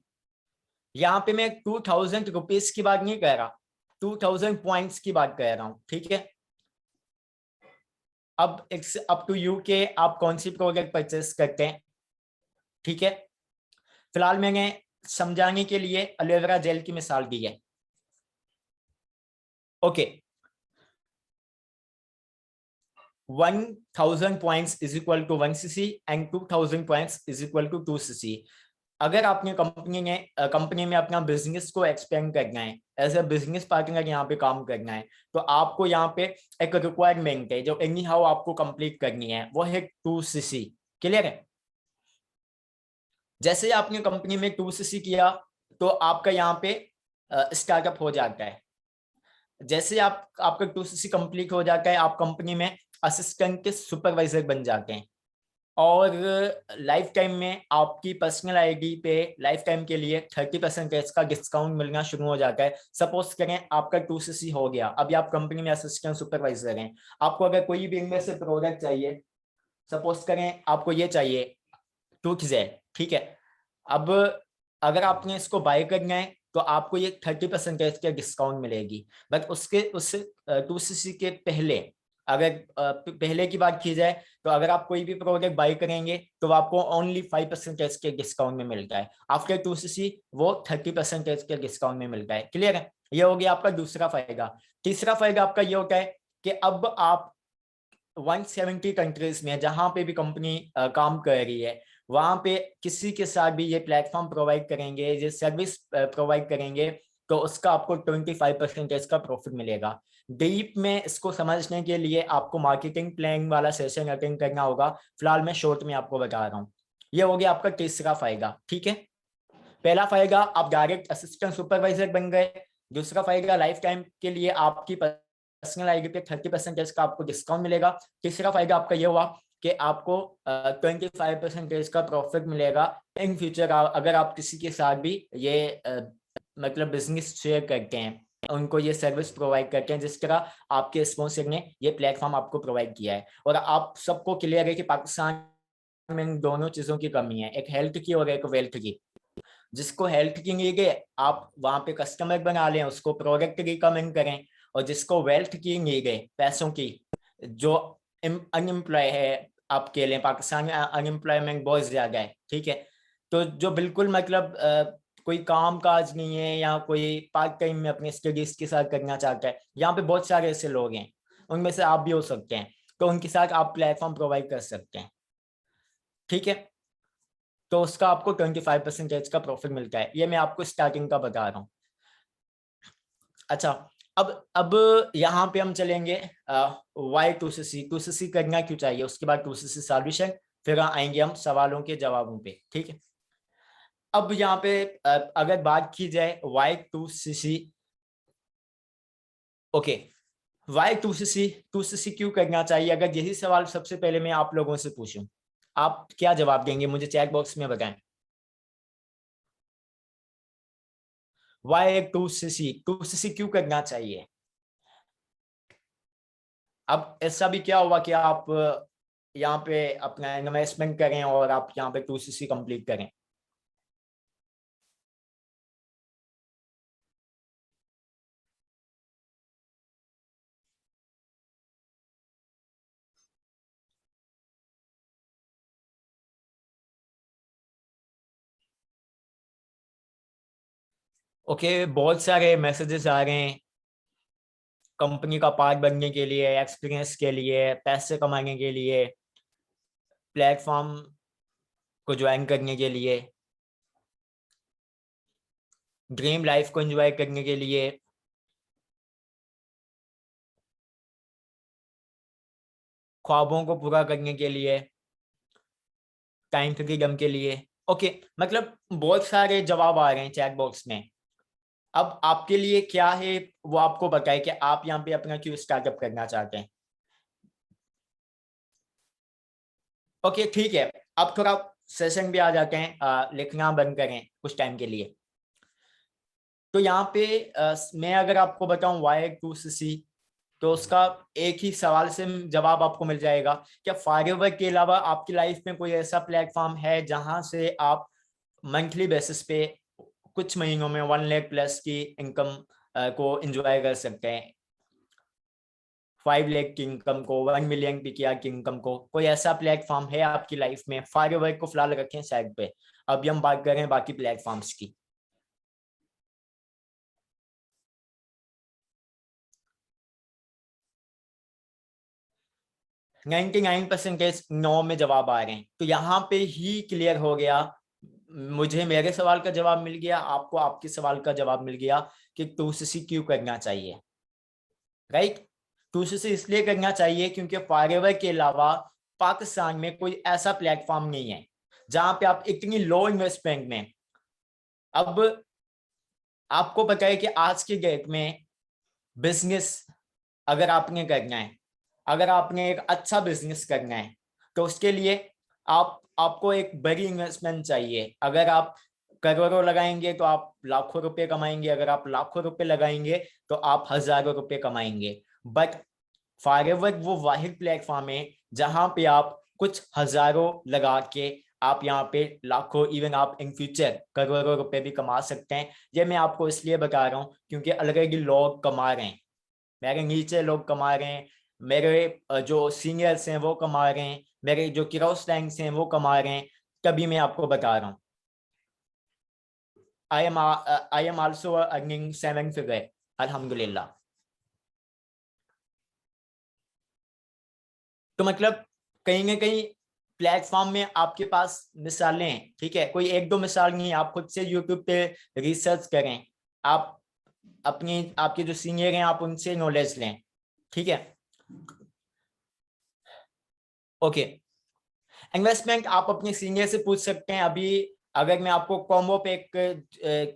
Speaker 1: यहाँ पे मैं 2000 रुपीज की बात नहीं कह रहा, 2000 पॉइंट्स की बात कर रहा हूँ। ठीक है, अब इट्स अप टू यू के आप कौन सी प्रोडक्ट परचेस करते हैं। ठीक है, फिलहाल मैंने समझाने के लिए एलोवेरा जेल की मिसाल दी है। Okay, 1000 points is equal to 1 cc and 2000 points is equal to 2 cc। अगर आपने कंपनी में अपना बिजनेस को एक्सपेंड करना है, एज ए बिजनेस पार्टनर यहाँ पे काम करना है, तो आपको यहाँ पे एक रिक्वायरमेंट है जो एनी हाउ आपको कंप्लीट करनी है, वो है 2 cc। क्लियर है? जैसे ही आपने कंपनी में 2 cc किया तो आपका यहाँ पे स्टार्टअप हो जाता है। जैसे आप आपका 2 cc कंप्लीट हो जाता है, आप कंपनी में असिस्टेंट के सुपरवाइजर बन जाते हैं, और लाइफ टाइम में आपकी पर्सनल आईडी पे लाइफ टाइम के लिए 30% का डिस्काउंट मिलना शुरू हो जाता है। सपोज करें आपका 2 cc हो गया, अभी आप कंपनी में असिस्टेंट सुपरवाइजर हैं, आपको अगर कोई भी इनमें से प्रोडक्ट चाहिए, सपोज करें आपको ये चाहिए टूथ जेल, ठीक है, अब अगर आपने इसको बाय करना है तो आपको ये 30% के डिस्काउंट मिलेगी। बट उसके उस 2 cc के पहले, अगर पहले की बात की जाए तो अगर आप कोई भी प्रोडक्ट बाय करेंगे तो आपको ओनली 5% के डिस्काउंट में मिलता है। आफ्टर 2 cc वो 30% के डिस्काउंट में मिलता है। क्लियर है? ये हो गया आपका दूसरा फायदा। तीसरा फायदा आपका ये होता है कि अब आप 170 कंट्रीज में जहां पे भी कंपनी काम कर रही है, वहां पे किसी के साथ भी ये प्लेटफॉर्म प्रोवाइड करेंगे, ये सर्विस प्रोवाइड करेंगे, तो उसका आपको 25% का प्रॉफिट मिलेगा। डीप में इसको समझने के लिए आपको मार्केटिंग प्लान वाला सेशन अटेंड करना होगा, फिलहाल मैं शॉर्ट में आपको बता रहा हूँ। ये हो गया आपका तीसरा फायदा। ठीक है, पहला फायदा आप डायरेक्ट असिस्टेंट सुपरवाइजर बन गए। दूसरा फायदा लाइफ टाइम के लिए आपकी पर्सनल आईडी पे 30% का आपको डिस्काउंट मिलेगा। तीसरा फायदा आपका ये हुआ कि आपको 25% का प्रॉफिट मिलेगा इन फ्यूचर, अगर आप किसी के साथ भी ये मतलब बिजनेस शेयर करते हैं, उनको ये सर्विस प्रोवाइड करते हैं, जिस तरह आपके स्पॉन्सर ने ये प्लेटफॉर्म आपको प्रोवाइड किया है। और आप सबको क्लियर है कि पाकिस्तान में इन दोनों चीजों की कमी है, एक हेल्थ की और एक वेल्थ की। जिसको हेल्थ की नीड है आप वहां पे कस्टमर बना लें, उसको प्रोडक्ट रिकमेंड करें, और जिसको वेल्थ की नीड है, पैसों की, जो अनएम्प्लॉय है, आप कह लें पाकिस्तान में अनएम्प्लॉयमेंट बहुत ज्यादा है, ठीक है, तो जो बिल्कुल मतलब कोई काम काज नहीं है या कोई पार्ट टाइम में अपने स्टडीज के साथ करना चाहता है, यहाँ पे बहुत सारे ऐसे लोग हैं, उनमें से आप भी हो सकते हैं, तो उनके साथ आप प्लेटफॉर्म प्रोवाइड कर सकते हैं। ठीक है, तो उसका आपको 25% का प्रॉफिट मिलता है। ये मैं आपको स्टार्टिंग का बता रहा हूँ। अच्छा, अब यहाँ पे हम चलेंगे वाई 2cc, 2cc करना क्यों चाहिए, उसके बाद 2cc सॉल्यूशन, फिर आएंगे हम सवालों के जवाबों पे। ठीक है, अब यहाँ पे अगर बात की जाए Y 2cc, okay, Y 2cc, 2cc क्यों करना चाहिए, अगर यही सवाल सबसे पहले मैं आप लोगों से पूछूं, आप क्या जवाब देंगे मुझे चैट बॉक्स में बताएं। वाई 2cc, 2cc क्यों करना चाहिए। अब ऐसा भी क्या हुआ कि आप यहाँ पे अपना इन्वेस्टमेंट करें और आप यहाँ पे 2cc कंप्लीट करें। ओके, बहुत सारे मैसेजेस आ रहे हैं, कंपनी का पार्ट बनने के लिए, एक्सपीरियंस के लिए, पैसे कमाने के लिए, प्लेटफॉर्म को ज्वाइन करने के लिए, ड्रीम लाइफ को एंजॉय करने के लिए, ख्वाबों को पूरा करने के लिए, टाइम फ्रीडम के लिए। ओके, मतलब बहुत सारे जवाब आ रहे हैं चैट बॉक्स में। अब आपके लिए क्या है वो आपको बताए कि आप यहाँ पे अपना क्यों स्टार्टअप करना चाहते हैं। ओके ठीक है, अब थोड़ा सेशन भी आ जाते हैं, लिखना बंद करें कुछ टाइम के लिए। तो यहाँ पे मैं अगर आपको बताऊं वाई टू सी, तो उसका एक ही सवाल से जवाब आपको मिल जाएगा। क्या फायरवर्क के अलावा आपकी लाइफ में कोई ऐसा प्लेटफॉर्म है जहां से आप मंथली बेसिस पे कुछ महीनों में 1 लाख प्लस की इनकम को एंजॉय कर सकते हैं, 5 लाख की इनकम को, 1 मिलियन पीकेआर की इनकम को? कोई ऐसा प्लेटफॉर्म है आपकी लाइफ में? फायरवर्क को फिलहाल रखें साइड पे, अभी हम बात कर रहे हैं बाकी प्लेटफॉर्म्स की। 99% नो में जवाब आ रहे हैं, तो यहाँ पे ही क्लियर हो गया। मुझे मेरे सवाल का जवाब मिल गया, आपको आपके सवाल का जवाब मिल गया कि 2cc क्यों करना चाहिए। राइट, 2cc इसलिए करना चाहिए क्योंकि फायरवर्क के अलावा पाकिस्तान में कोई ऐसा प्लेटफॉर्म नहीं है जहां पे आप इतनी लो इन्वेस्टमेंट में, अब आपको पता है कि आज के डेट में बिजनेस अगर आपने करना है, अगर आपने एक अच्छा बिजनेस करना है, तो उसके लिए आपको एक बड़ी इन्वेस्टमेंट चाहिए। अगर आप करोड़ों लगाएंगे तो आप लाखों रुपए कमाएंगे, अगर आप लाखों रुपए लगाएंगे तो आप हजारों रुपए कमाएंगे। बट फायरवर्क वो वाहिद प्लेटफॉर्म है जहां पे आप कुछ हजारों लगा के आप यहाँ पे लाखों, इवन आप इन फ्यूचर करोड़ों रुपए भी कमा सकते हैं। ये मैं आपको इसलिए बता रहा हूँ क्योंकि अलग लोग कमा रहे हैं, मेरे नीचे लोग कमा रहे हैं, मेरे जो सीनियर्स हैं वो कमा रहे हैं, मेरे जो किरोस रैंक्स हैं वो कमा रहे हैं, तभी मैं आपको बता रहा हूँ। I am also earning 7 figure, अल्हम्दुलिल्लाह। तो मतलब कहीं ना कहीं प्लेटफॉर्म में आपके पास मिसालें हैं, ठीक है, कोई एक दो मिसाल नहीं, आप खुद से यूट्यूब पे रिसर्च करें, आप अपनी आपके जो सीनियर हैं आप उनसे नॉलेज लें, ठीक है। ओके, इन्वेस्टमेंट आप अपने सीनियर से पूछ सकते हैं। अभी अगर मैं आपको कॉम्बो पैक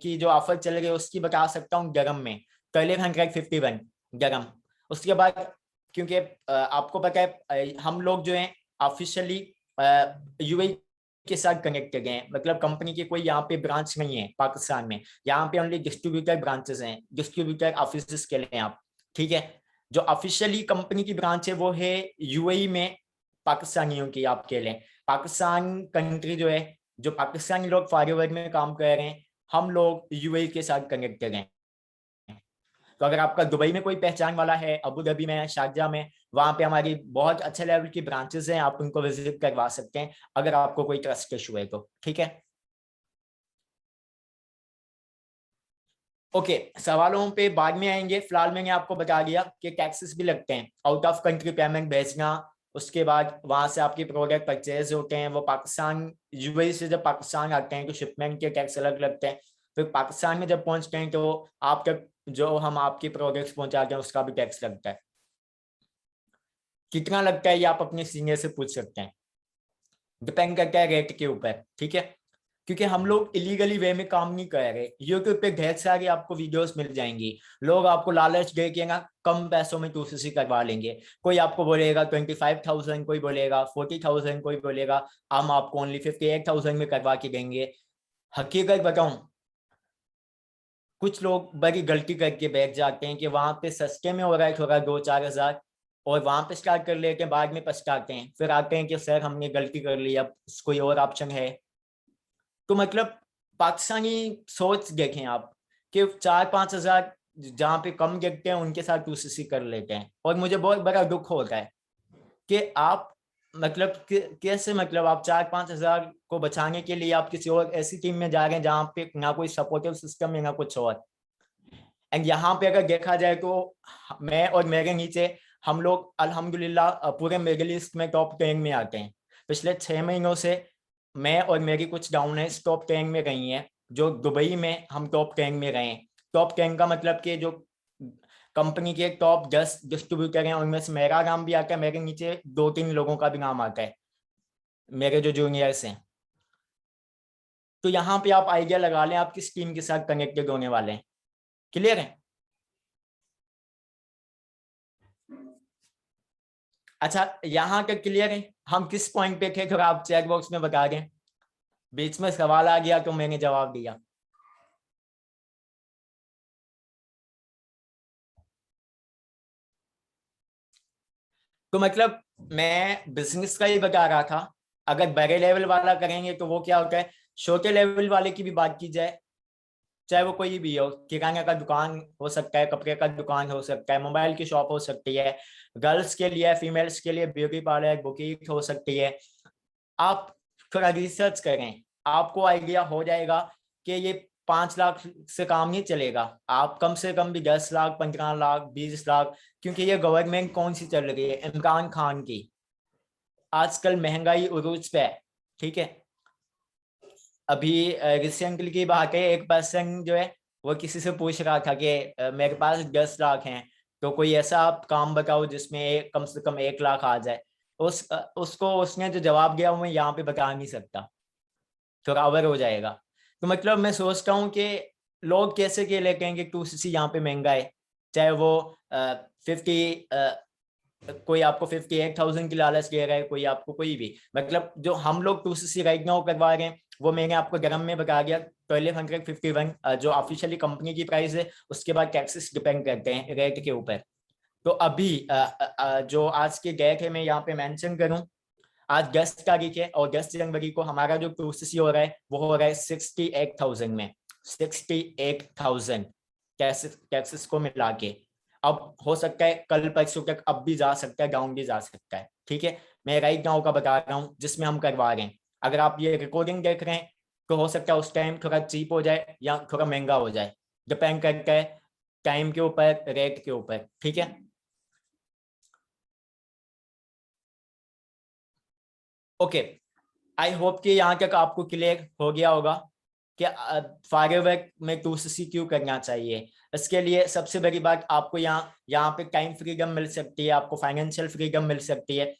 Speaker 1: की जो ऑफर चल रही है उसकी बता सकता हूँ, गरम में कल 151 गरम। उसके बाद क्योंकि आपको पता है हम लोग जो हैं ऑफिशियली यूएई के साथ कनेक्टेड हैं, मतलब कंपनी की कोई यहाँ पे ब्रांच नहीं है पाकिस्तान में, यहाँ पे ओनली डिस्ट्रीब्यूटर ब्रांचेस हैं, डिस्ट्रीब्यूटर ऑफिस के लिए आप, ठीक है। जो ऑफिशियली कंपनी की ब्रांच है वो है यूएई में, पाकिस्तानियों की आपके लिए। पाकिस्तान कंट्री जो है, जो पाकिस्तानी लोग फायरवर्क में काम कर रहे हैं, हम लोग यूएई के साथ कनेक्टेड हैं। तो अगर आपका दुबई में कोई पहचान वाला है, अबू धाबी में, शारजा में, वहां पे हमारी बहुत अच्छे लेवल की ब्रांचेस हैं, आप उनको विजिट करवा सकते हैं अगर आपको कोई ट्रस्ट इशू है तो, ठीक है। ओके, सवालों पे बाद में आएंगे, फिलहाल मैंने आपको बता दिया कि टैक्सेस भी लगते हैं, आउट ऑफ कंट्री पेमेंट भेजना, उसके बाद वहां से आपके प्रोडक्ट परचेज होते हैं, वो पाकिस्तान यूएई से जब पाकिस्तान आते हैं तो शिपमेंट के टैक्स अलग लगते हैं, फिर पाकिस्तान में जब पहुंचते हैं तो आप तक जो हम आपके प्रोडक्ट्स पहुंचाते हैं उसका भी टैक्स लगता है। कितना लगता है ये आप अपने सीनियर से पूछ सकते हैं, डिपेंड करता है रेट के ऊपर, ठीक है। क्योंकि हम लोग इलीगली वे में काम नहीं कर रहे, यूट्यूब पे ढेर सारी आपको वीडियोस मिल जाएंगी, लोग आपको लालच दे के ना कम पैसों में 2cc करवा लेंगे। कोई आपको बोलेगा 25,000, कोई बोलेगा 40,000, कोई बोलेगा हम आपको ओनली 58,000 में करवा के देंगे। हकीकत बताऊं, कुछ लोग बड़ी गलती करके बैठ जाते हैं कि वहां पे सस्ते में हो रहा है थोड़ा 2-4 हज़ार, और वहां पे स्टार्ट कर लेते हैं, बाद में पछताते हैं, फिर आते हैं कि सर हमने गलती कर ली, अब कोई और ऑप्शन है। तो मतलब पाकिस्तानी सोच देखें आप कि 4-5 हज़ार जहाँ पे कम गिरते हैं उनके साथ 2cc कर लेते हैं, और मुझे बहुत बड़ा दुख होता है कि आप मतलब कैसे, मतलब आप 4-5 हज़ार को बचाने के लिए आप किसी और ऐसी टीम में जा रहे हैं जहाँ पे ना कोई सपोर्टिव सिस्टम है ना कुछ और। एंड यहाँ पे अगर देखा जाए तो मैं और मेरे नीचे हम लोग अल्हम्दुलिल्लाह पूरे मिडिल ईस्ट में टॉप 10 में आते हैं। पिछले 6 महीनों से मैं और मेरी कुछ डाउनलाइंस टॉप 10 में गई हैं, जो दुबई में हम टॉप 10 में गए हैं। टॉप 10 का मतलब कि जो कंपनी के टॉप 10 डिस्ट्रीब्यूटर हैं उनमें से मेरा नाम भी आता है, मेरे नीचे 2-3 लोगों का भी नाम आता है, मेरे जो जूनियर्स हैं। तो यहाँ पे आप आइडिया लगा लें आप किस टीम के साथ कनेक्टेड होने वाले हैं। क्लियर है? अच्छा, यहाँ का क्लियर है? हम किस पॉइंट पे थे थोड़ा आप चैट बॉक्स में बता दें। बीच में सवाल आ गया तो मैंने जवाब दिया। तो मतलब मैं बिजनेस का ही बता रहा था। अगर बड़े लेवल वाला करेंगे तो वो क्या होता है, छोटे लेवल वाले की भी बात की जाए, चाहे वो कोई भी हो, किराने का दुकान हो सकता है, कपड़े का दुकान हो सकता है, मोबाइल की शॉप हो सकती है, गर्ल्स के लिए फीमेल्स के लिए ब्यूटी पार्लर बुटीक हो सकती है। आप थोड़ा रिसर्च करें, आपको आइडिया हो जाएगा कि ये 5 लाख से काम नहीं चलेगा। आप कम से कम भी 10 लाख 15 लाख 20 लाख, क्योंकि ये गवर्नमेंट कौन सी चल रही है, इमरान खान की। आजकल महंगाई उरूज पे है, ठीक है। अभी रिसेंटली की बात है, एक पर्सन जो है वो किसी से पूछ रहा था कि मेरे पास 10 लाख हैं, तो कोई ऐसा आप काम बताओ जिसमें कम से कम 1 लाख आ जाए। उसको उसने जो जवाब दिया वो मैं यहाँ पे बता नहीं सकता, थोड़ा अवर हो जाएगा। तो मतलब मैं सोचता हूँ कि लोग कैसे के लेते हैं कि 2cc यहाँ पे महंगा है, चाहे वो 50, कोई आपको 58,000 की लालच दे रहा है, कोई आपको कोई भी, मतलब जो हम लोग 2cc राइट नाउ करवा रहे हैं वो मैंने आपको गरम में बता दिया 1251 जो ऑफिशियली कंपनी की प्राइस है। उसके बाद टैक्सेस डिपेंड करते हैं रेट के ऊपर। तो अभी जो आज के डेट है मैं यहाँ पे मेंशन करूं, आज 10 तारीख है और 10 जनवरी को हमारा जो 2cc हो रहा है वो हो रहा है 68,000 में, 68,000 टैक्सेस को मिला के। अब हो सकता है कल परसों तक अब भी जा सकता है, डाउन भी जा सकता है, ठीक है। मैं राइट नाउ का बता रहा हूँ जिसमें हम करवा रहे हैं। अगर आप ये रिकॉर्डिंग देख रहे हैं तो हो सकता है उस टाइम थोड़ा चीप हो जाए या थोड़ा महंगा हो जाए, डिपेंड करता है टाइम के ऊपर, रेट के ऊपर, ठीक है। ओके, आई होप कि यहाँ तक आपको क्लियर हो गया होगा कि फायरवर्क में 2cc क्यों करना चाहिए। इसके लिए सबसे बड़ी बात, आपको यहाँ पे टाइम फ्रीडम मिल सकती है, आपको फाइनेंशियल फ्रीडम मिल सकती है।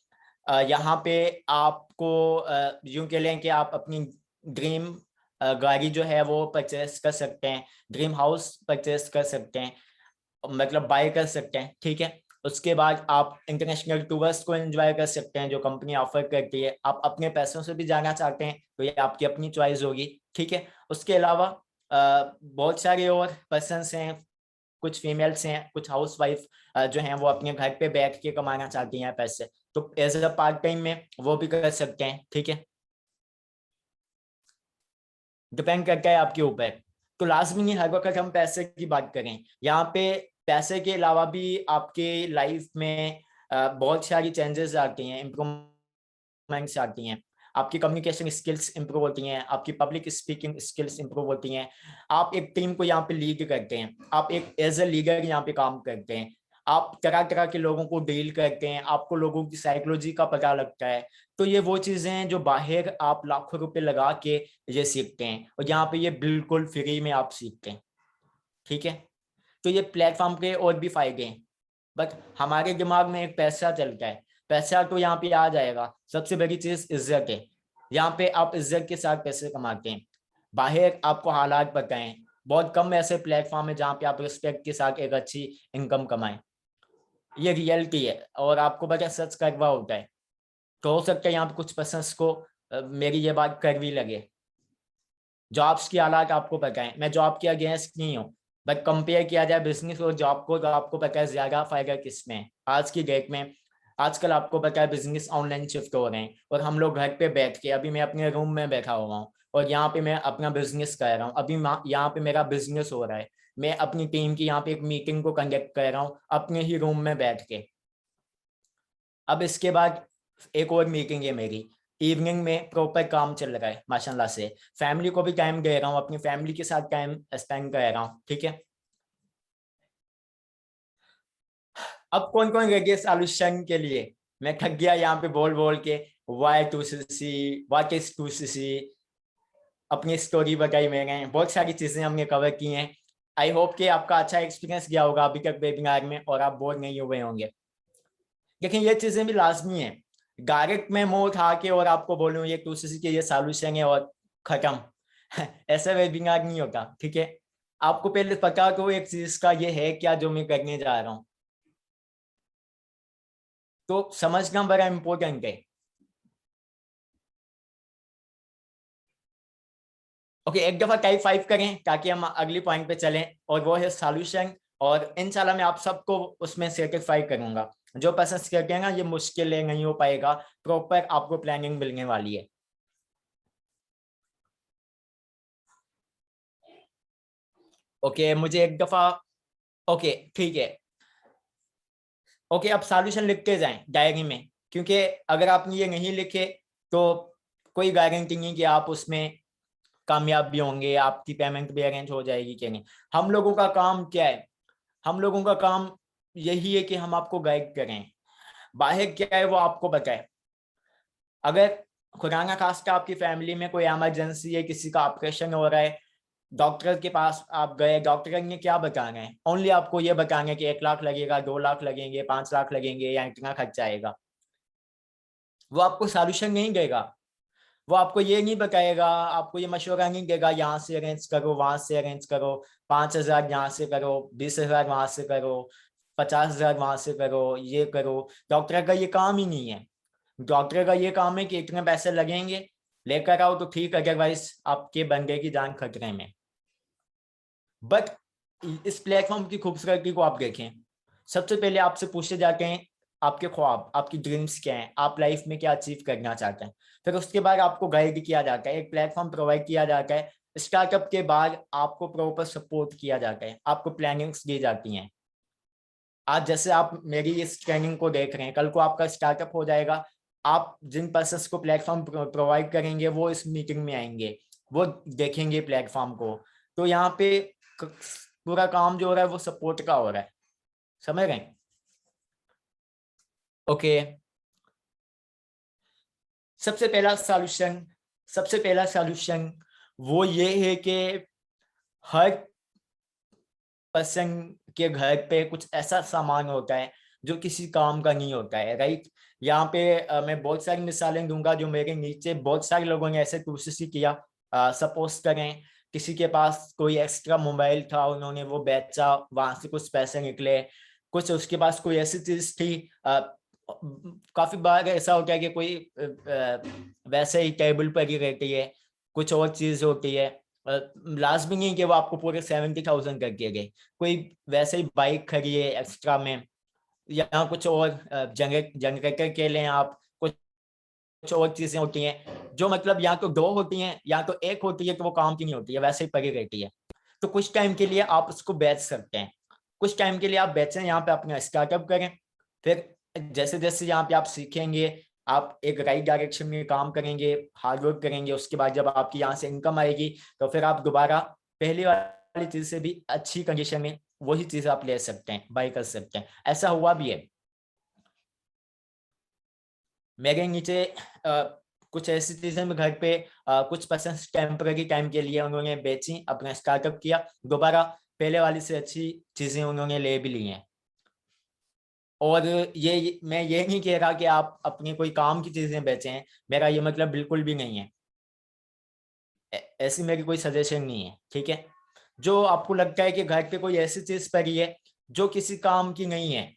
Speaker 1: यहाँ पे आपको यूं कह लें कि आप अपनी ड्रीम गाड़ी जो है वो परचेस कर सकते हैं, ड्रीम हाउस परचेस कर सकते हैं, मतलब बाय कर सकते हैं, ठीक है। उसके बाद आप इंटरनेशनल टूर्स को एंजॉय कर सकते हैं जो कंपनी ऑफर करती है। आप अपने पैसों से भी जाना चाहते हैं तो ये आपकी अपनी चॉइस होगी, ठीक है। उसके अलावा बहुत सारे और पर्सन्स हैं, कुछ फीमेल्स हैं, कुछ हाउस वाइफ जो हैं वो अपने घर पे बैठ के कमाना चाहती हैं पैसे, तो एज अ पार्ट टाइम में वो भी कर सकते हैं, ठीक है। डिपेंड करता है आपके ऊपर। तो लाजमी नहीं हर वक्त हम पैसे की बात करें, यहाँ पे पैसे के अलावा भी आपके लाइफ में बहुत सारी चेंजेस आती हैं, इम्प्रूवमेंट्स आती हैं। आपकी कम्युनिकेशन स्किल्स इंप्रूव होती हैं, आपकी पब्लिक स्पीकिंग स्किल्स इंप्रूव होती हैं। आप एक टीम को यहाँ पे लीड करते हैं, आप एक एज ए लीडर यहाँ पे काम करते हैं, आप तरह तरह के लोगों को डील करते हैं, आपको लोगों की साइकोलॉजी का पता लगता है। तो ये वो चीजें हैं जो बाहर आप लाखों रुपए लगा के ये सीखते हैं, और यहाँ पे ये बिल्कुल फ्री में आप सीखते हैं, ठीक है। तो ये प्लेटफॉर्म के और भी फायदे हैं, बट हमारे दिमाग में एक पैसा चलता है, पैसा तो यहाँ पे आ जाएगा। सबसे बड़ी चीज इज्जत है, यहाँ पे आप इज्जत के साथ पैसे कमाते हैं। बाहर आपको हालात पता है, बहुत कम ऐसे प्लेटफॉर्म है जहाँ पे आप रिस्पेक्ट के साथ एक अच्छी इनकम कमाएं। ये रियलिटी है और आपको बड़ा सच करवा होता है। तो हो सकता है यहाँ पे कुछ पर्सन्स को मेरी ये बात कड़वी लगे। जॉब्स की हालात आपको पता है, मैं जॉब के अगेंस्ट नहीं हूँ, बट कंपेयर किया जाए बिजनेस और जॉब को तो आपको पता है ज्यादा फायदा किसमें है आज की डेट में। आजकल आपको पता है बिजनेस ऑनलाइन शिफ्ट हो रहे हैं और हम लोग घर पे बैठ के, अभी मैं अपने रूम में बैठा हुआ हूँ और यहाँ पे मैं अपना बिजनेस कर रहा हूँ। अभी यहाँ पे मेरा बिजनेस हो रहा है, मैं अपनी टीम की यहाँ पे एक मीटिंग को कंडक्ट कर रहा हूँ अपने ही रूम में बैठ के। अब इसके बाद एक और मीटिंग है मेरी, इवनिंग में प्रॉपर काम चल रहा है माशाल्लाह से, फैमिली को भी टाइम दे रहा हूँ, अपनी फैमिली के साथ टाइम स्पेंड कर रहा हूँ, ठीक है। अब कौन कौन रेडियस सॉल्यूशन के लिए, मैं थक गया यहाँ पे बोल बोल के। Y2CC, व्हाट इज 2CC, अपनी स्टोरी बताई मैंने, बहुत सारी चीजें हमने कवर की हैं। आई होप कि आपका अच्छा एक्सपीरियंस गया होगा अभी तक वेबिनार में और आप बोर नहीं हुए होंगे। लेकिन ये चीजें भी लाजमी है। डायरेक्ट मैं मुंह उठा के और आपको बोलूँ ये 2CC के ये सॉल्यूशन है और खत्म ऐसा वेबिनार नहीं होता, ठीक है। आपको पहले पता तो एक चीज का ये है क्या जो मैं करने जा रहा हूँ, तो समझना बड़ा इंपॉर्टेंट है। ओके, एक दफा टाइप 5 करें ताकि हम अगली पॉइंट पे चलें, और वो है सॉल्यूशन। और इंशाल्लाह मैं आप सबको उसमें सेटिस्फाई करूंगा। जो पसंद करते हैं ना, ये मुश्किल है, नहीं हो पाएगा, प्रॉपर आपको प्लानिंग मिलने वाली है। ओके, मुझे एक दफा, ओके ठीक है। ओके, अब सॉल्यूशन लिखते जाएं डायरी में, क्योंकि अगर आपने ये नहीं लिखे तो कोई गारंटी नहीं कि आप उसमें कामयाब भी होंगे, आपकी पेमेंट भी अरेंज हो जाएगी कि नहीं। हम लोगों का काम क्या है, हम लोगों का काम यही है कि हम आपको गाइड करें। बाहर क्या है वो आपको बताए। अगर खुदा ना खास्ता आपकी फैमिली में कोई इमरजेंसी है, किसी का ऑपरेशन हो रहा है, डॉक्टर के पास आप गए, डॉक्टर ने क्या बताना है, ओनली आपको ये बताना है कि 1 लाख लगेगा, 2 लाख लगेंगे, 5 लाख लगेंगे, या इतना खर्चा आएगा। वो आपको सॉल्यूशन नहीं देगा। वो आपको ये नहीं बताएगा, आपको ये मशवरा नहीं देगा यहाँ से अरेंज करो, वहां से अरेंज करो, 5,000 यहाँ से करो, 20,000 वहां से करो, 50,000 वहां से करो, ये करो। डॉक्टर का ये काम ही नहीं है। डॉक्टर का ये काम है कि इतने पैसे लगेंगे, लेकर आओ तो ठीक, अदरवाइज आपके बंदे की जान खतरे में। बट इस प्लेटफॉर्म की खूबसूरती को आप देखें। सबसे पहले आपसे पूछे जाते हैं आपके ख्वाब, आपकी ड्रीम्स क्या हैं, आप लाइफ में क्या अचीव करना चाहते हैं। फिर उसके बाद आपको गाइड किया जाता है, एक प्लेटफॉर्म प्रोवाइड किया जाता है। स्टार्टअप के बाद आपको प्रॉपर सपोर्ट किया जाता है, आपको प्लानिंग्स दी जाती हैं। आज जैसे आप मेरी इस ट्रेनिंग को देख रहे हैं, कल को आपका स्टार्टअप हो जाएगा, आप जिन पर्सन को प्लेटफॉर्म प्रोवाइड करेंगे वो इस मीटिंग में आएंगे, वो देखेंगे प्लेटफॉर्म को। तो यहाँ पे पूरा काम जो हो रहा है वो सपोर्ट का हो रहा है, समझ रहे हैं। ओके, सबसे पहला सॉल्यूशन, सबसे पहला सॉल्यूशन वो ये है कि हर पर्सन के घर पे कुछ ऐसा सामान होता है जो किसी काम का नहीं होता है, राइट। यहाँ पे मैं बहुत सारी मिसालें दूंगा, जो मेरे नीचे बहुत सारे लोगों ने ऐसे कोशिश किया। सपोज करें किसी के पास कोई एक्स्ट्रा मोबाइल था, उन्होंने वो बेचा, वहां से कुछ पैसे निकले। कुछ उसके पास कोई ऐसी चीज थी, काफी बार ऐसा होता है कि कोई वैसे ही टेबल पर ही रहती है, कुछ और चीज होती है। लास्ट भी नहीं कि वो आपको पूरे 70,000 कर दिए गए। कोई वैसे ही बाइक खड़ी है एक्स्ट्रा में, या कुछ और जनरेटर के लिए आप कुछ और चीजें होती हैं जो मतलब या तो दो होती हैं या तो एक होती है, तो वो काम की नहीं होती है, वैसे ही पड़ी रहती है। तो कुछ टाइम के लिए आप उसको बेच सकते हैं, कुछ टाइम के लिए आप बेचें, यहाँ पे अपना स्टार्टअप करें। फिर जैसे जैसे यहाँ पे आप सीखेंगे, आप एक राइट डायरेक्शन में काम करेंगे, हार्डवर्क करेंगे, उसके बाद जब आपकी यहाँ से इनकम आएगी तो फिर आप दोबारा पहली वाली चीज से भी अच्छी कंडीशन में वही चीज आप ले सकते हैं, बाई कर सकते हैं। ऐसा हुआ भी है मेरे नीचे। कुछ ऐसी चीजें मैं घर पे कुछ पर्सन टेम्पररी टाइम के लिए उन्होंने बेची, अपना स्टार्टअप किया, दोबारा पहले वाली से अच्छी चीजें उन्होंने ले भी ली हैं। और ये मैं ये नहीं कह रहा कि आप अपनी कोई काम की चीजें बेचें, मेरा ये मतलब बिल्कुल भी नहीं है। ऐसी मेरी कोई सजेशन नहीं है, ठीक है। जो आपको लगता है कि घर पे कोई ऐसी चीज पड़ी है जो किसी काम की नहीं है,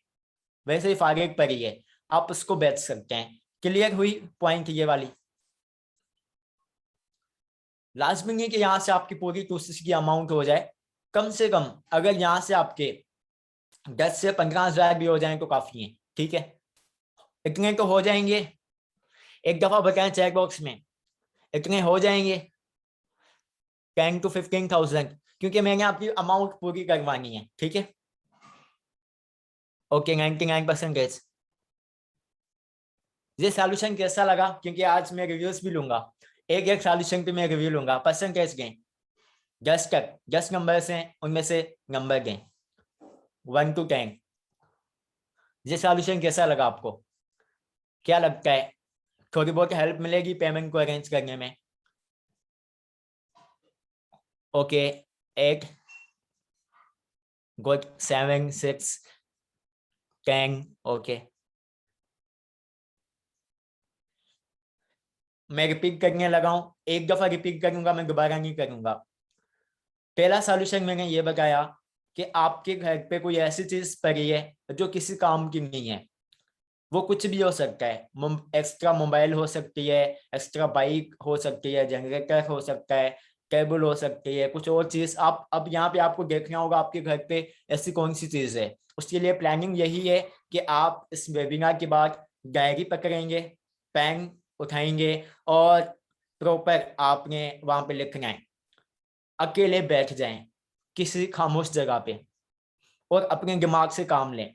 Speaker 1: वैसे ही फारिग पड़ी है, आप उसको बेच सकते हैं। क्लियर हुई पॉइंट ये वाली। लाजमी है कि यहाँ से आपकी पूरी कोशिश की अमाउंट हो जाए। कम से कम अगर यहाँ से आपके 10 से 15 हज़ार भी हो जाए तो काफी है, ठीक है। इतने तो हो जाएंगे, एक दफा बताएं चेक बॉक्स में, इतने हो जाएंगे 10 to 15,000, क्योंकि मैंने आपकी अमाउंट पूरी करवानी है, ठीक है। ओके, 99%। ये सॉल्यूशन कैसा लगा, क्योंकि आज मैं रिव्यूज भी लूंगा, एक एक सॉल्यूशन पे मैं रिव्यू लूंगा। परसेंटेज गए, जस्ट तक 10 नंबर से, उनमें से नंबर गए 1 to 10। ये सॉल्यूशन कैसा लगा आपको? क्या लगता है थोड़ी बहुत हेल्प मिलेगी पेमेंट को अरेंज करने में? Okay, 8 good, 7 6 10। ओके, मैं रिपीट करने लगा हूं, एक दफा रिपीट करूंगा, मैं दोबारा नहीं करूंगा। पहला सॉल्यूशन मैंने ये बताया कि आपके घर पे कोई ऐसी चीज पड़ी है जो किसी काम की नहीं है। वो कुछ भी हो सकता है, एक्स्ट्रा मोबाइल हो सकती है, एक्स्ट्रा बाइक हो सकती है, जनरेटर हो सकता है, टेबल हो सकती है, कुछ और चीज। आप अब यहाँ पे आपको देखना होगा आपके घर पे ऐसी कौन सी चीज है। उसके लिए प्लानिंग यही है कि आप इस वेबिनार के बाद डायरी पकड़ेंगे, पेन उठाएंगे और प्रॉपर आपने वहां पे लिखना है। अकेले बैठ जाएं किसी खामोश जगह पे और अपने दिमाग से काम लें।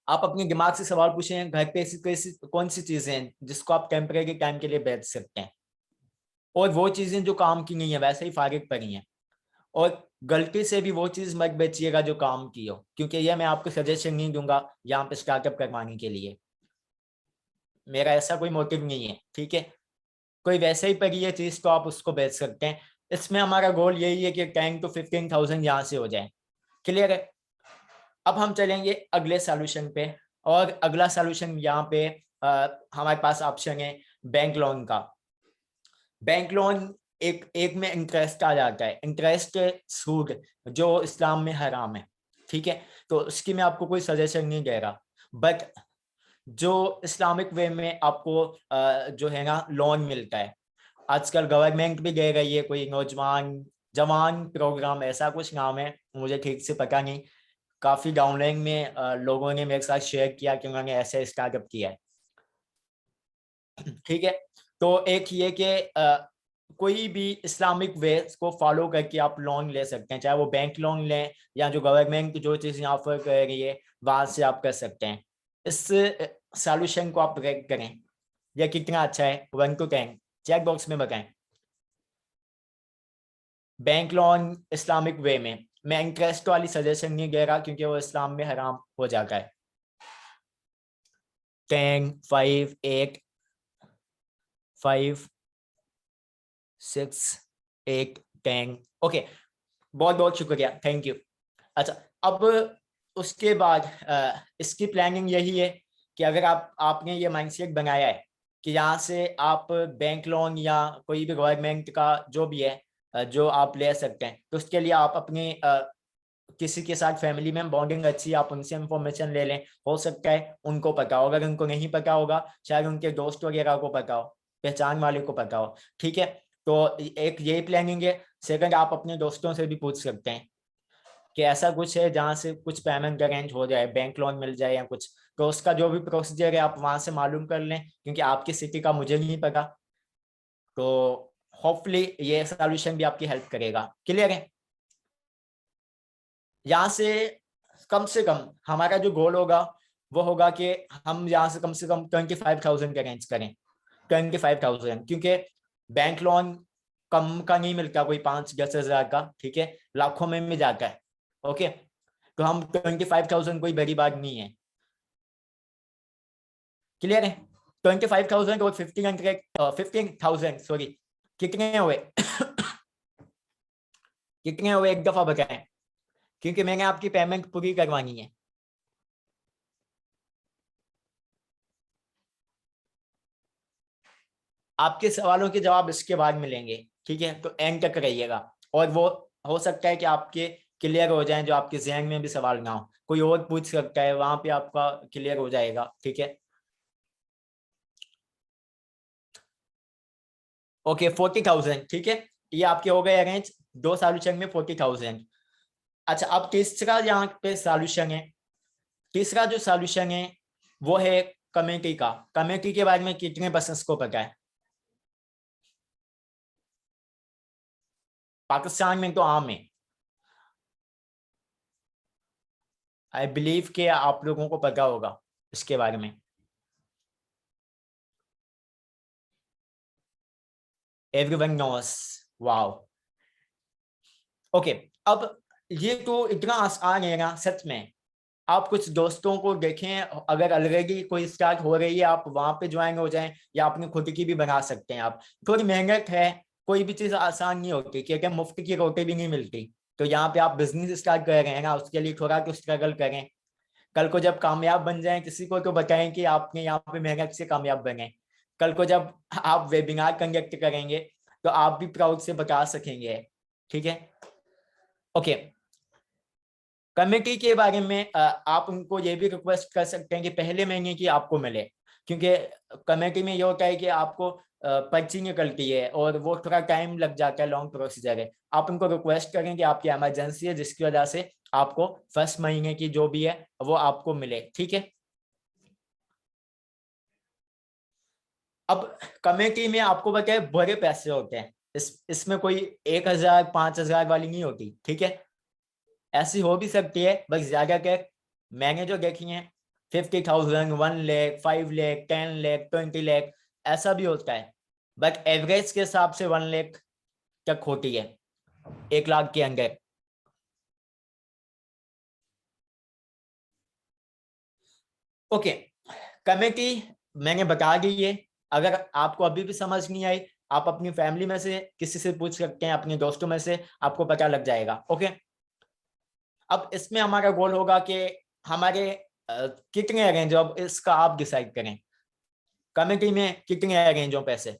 Speaker 1: आप अपने दिमाग से सवाल पूछें, घर पे ऐसी कैसी कौन सी चीजें हैं जिसको आप टेम्परेरी टाइम के लिए बेच सकते हैं, और वो चीजें जो काम की नहीं है वैसे ही फारिग पड़ी हैं। और गलती से भी वो चीज मत बेचिएगा जो काम की हो, क्योंकि यह मैं आपको सजेशन नहीं दूंगा यहाँ पे स्टार्टअप करवाने के लिए। मेरा ऐसा कोई मोटिव नहीं है, ठीक है। कोई वैसे ही पड़ी है चीज तो आप उसको बेच सकते हैं। इसमें हमारा गोल यही है कि 10 to 15,000 यहाँ से हो जाए। क्लियर है? अब हम चलेंगे अगले सॉल्यूशन पे। और अगला सॉल्यूशन यहाँ पे हमारे पास ऑप्शन है बैंक लोन का। बैंक लोन एक एक में इंटरेस्ट आ जाता है, इंटरेस्ट सूद, जो इस्लाम में हराम है, ठीक है। तो उसकी मैं आपको कोई सजेशन नहीं दे रहा, बट जो इस्लामिक वे में आपको जो है ना लोन मिलता है, आजकल गवर्नमेंट भी दे रही है, कोई नौजवान जवान प्रोग्राम ऐसा कुछ नाम है, मुझे ठीक से पता नहीं। काफी डाउनलाइन में लोगों ने मेरे साथ शेयर किया कि उन्होंने ऐसे स्टार्टअप किया है, ठीक है। तो एक ये कि कोई भी इस्लामिक वे को फॉलो करके आप लोन ले सकते हैं, चाहे वो बैंक लोन लें या जो गवर्नमेंट जो चीजें ऑफर कर रही है वहां से आप कर सकते हैं। इस सॉल्यूशन को आप रेट करें, यह कितना अच्छा है 1 to 10, चेक बॉक्स में बताएं। बैंक लोन इस्लामिक वे में, मैं इंटरेस्ट वाली सजेशन नहीं दे रहा क्योंकि वो इस्लाम में हराम हो जाता है। 10 5 8 5 6 8 10। ओके, बहुत बहुत शुक्रिया, थैंक यू। अच्छा, अब उसके बाद इसकी प्लानिंग यही है कि अगर आपने ये माइंडसेट बनाया है कि यहाँ से आप बैंक लोन या कोई भी गवर्नमेंट का जो भी है जो आप ले सकते हैं, तो उसके लिए आप अपनी किसी के साथ फैमिली में बॉन्डिंग अच्छी, आप उनसे इंफॉर्मेशन ले लें। हो सकता है उनको पता हो, अगर उनको नहीं पता होगा शायद उनके दोस्त वगैरह को पता हो, पहचान वाले को पता हो, ठीक है। तो एक यही प्लानिंग है। सेकंड, आप अपने दोस्तों से भी पूछ सकते हैं कि ऐसा कुछ है जहाँ से कुछ पेमेंट अरेंज हो जाए, बैंक लोन मिल जाए या कुछ, तो उसका जो भी प्रोसीजर है आप वहां से मालूम कर लें, क्योंकि आपकी सिटी का मुझे नहीं पता। तो होपफुली ये सॉल्यूशन भी आपकी हेल्प करेगा। क्लियर है? यहाँ से कम हमारा जो गोल होगा वो होगा कि हम यहाँ से कम 25,000 का अरेंज करें। 25,000, क्योंकि बैंक लोन कम का नहीं मिलता, कोई 5-10 हजार का, ठीक है, लाखों में भी जाता है। ओके, तो हम 25,000 कोई बड़ी बात नहीं है। क्लियर है? 25,000 और 15,000 सॉरी, कितने हुए? कितने हुए एक दफा बताएं, क्योंकि मैंने आपकी पेमेंट पूरी करवानी है। आपके सवालों के जवाब इसके बाद मिलेंगे, ठीक है, तो एंड तक रहिएगा। और वो हो सकता है कि आपके क्लियर हो जाएं, जो आपके जहन में भी सवाल ना हो, कोई और पूछ सकता है, वहां पे आपका क्लियर हो जाएगा, ठीक है। ओके, 40,000, ठीक है, ये आपके हो गए अरेंज, 2 सॉल्यूशन में 40,000। अच्छा, अब तीसरा यहाँ पे सॉल्यूशन है। तीसरा जो सॉल्यूशन है वो है कमेटी का। कमेटी के बारे में कितने पर्सन को पता है? पाकिस्तान में तो आम है, आई बिलीव कि आप लोगों को पता होगा इसके बारे में। Everyone knows, wow. ओके, अब ये तो इतना आसान है ना सच में। आप कुछ दोस्तों को देखें, अगर अलरेडी कोई स्टार्ट हो रही है आप वहां पे ज्वाइन हो जाएं, या अपनी खुद की भी बना सकते हैं आप। थोड़ी मेहनत है, कोई भी चीज आसान नहीं होती, क्योंकि मुफ्त की रोटी भी नहीं मिलती। तो यहाँ पे आप बिजनेस स्टार्ट कर रहे हैं ना, उसके लिए थोड़ा तो स्ट्रगल करें। कल को जब कामयाब बन जाएं, किसी को तो बताएं कि आपने यहाँ पे मेहनत से कामयाब बने। कल को जब आप वेबिनार कंडक्ट करेंगे तो आप भी प्राउड से बता सकेंगे। ठीक है, ओके। कमेटी के बारे में आप उनको ये भी रिक्वेस्ट कर सकते हैं कि पहले महीने की आपको मिले, क्योंकि कमेटी में ये होता है कि आपको पर्ची निकलती है और वो थोड़ा टाइम लग जाता है, लॉन्ग प्रोसीजर है। आप उनको रिक्वेस्ट करें कि आपकी इमरजेंसी है जिसकी वजह से आपको फर्स्ट महीने की जो भी है वो आपको मिले। ठीक है, अब कमेटी में आपको बताए बड़े पैसे होते हैं, इसमें कोई 1,000 5,000 वाली नहीं होती। ठीक है, ऐसी हो भी सकती है, बस ज्यादा कर मैंने जो देखी है 50,000, 1 लाख, 5 लाख, 10 लाख, 20 लाख, ऐसा भी होता है। बट एवरेज के हिसाब से 1 लाख तक होती है, 1 लाख के अंदर। ओके, कमेटी मैंने बता दी है। अगर आपको अभी भी समझ नहीं आई, आप अपनी फैमिली में से किसी से पूछ सकते हैं, अपने दोस्तों में से आपको पता लग जाएगा। ओके, अब इसमें हमारा गोल होगा कि हमारे कितने अरेंज, अब इसका आप डिसाइड करें। कमेटी में कितने अरेंज हो पैसे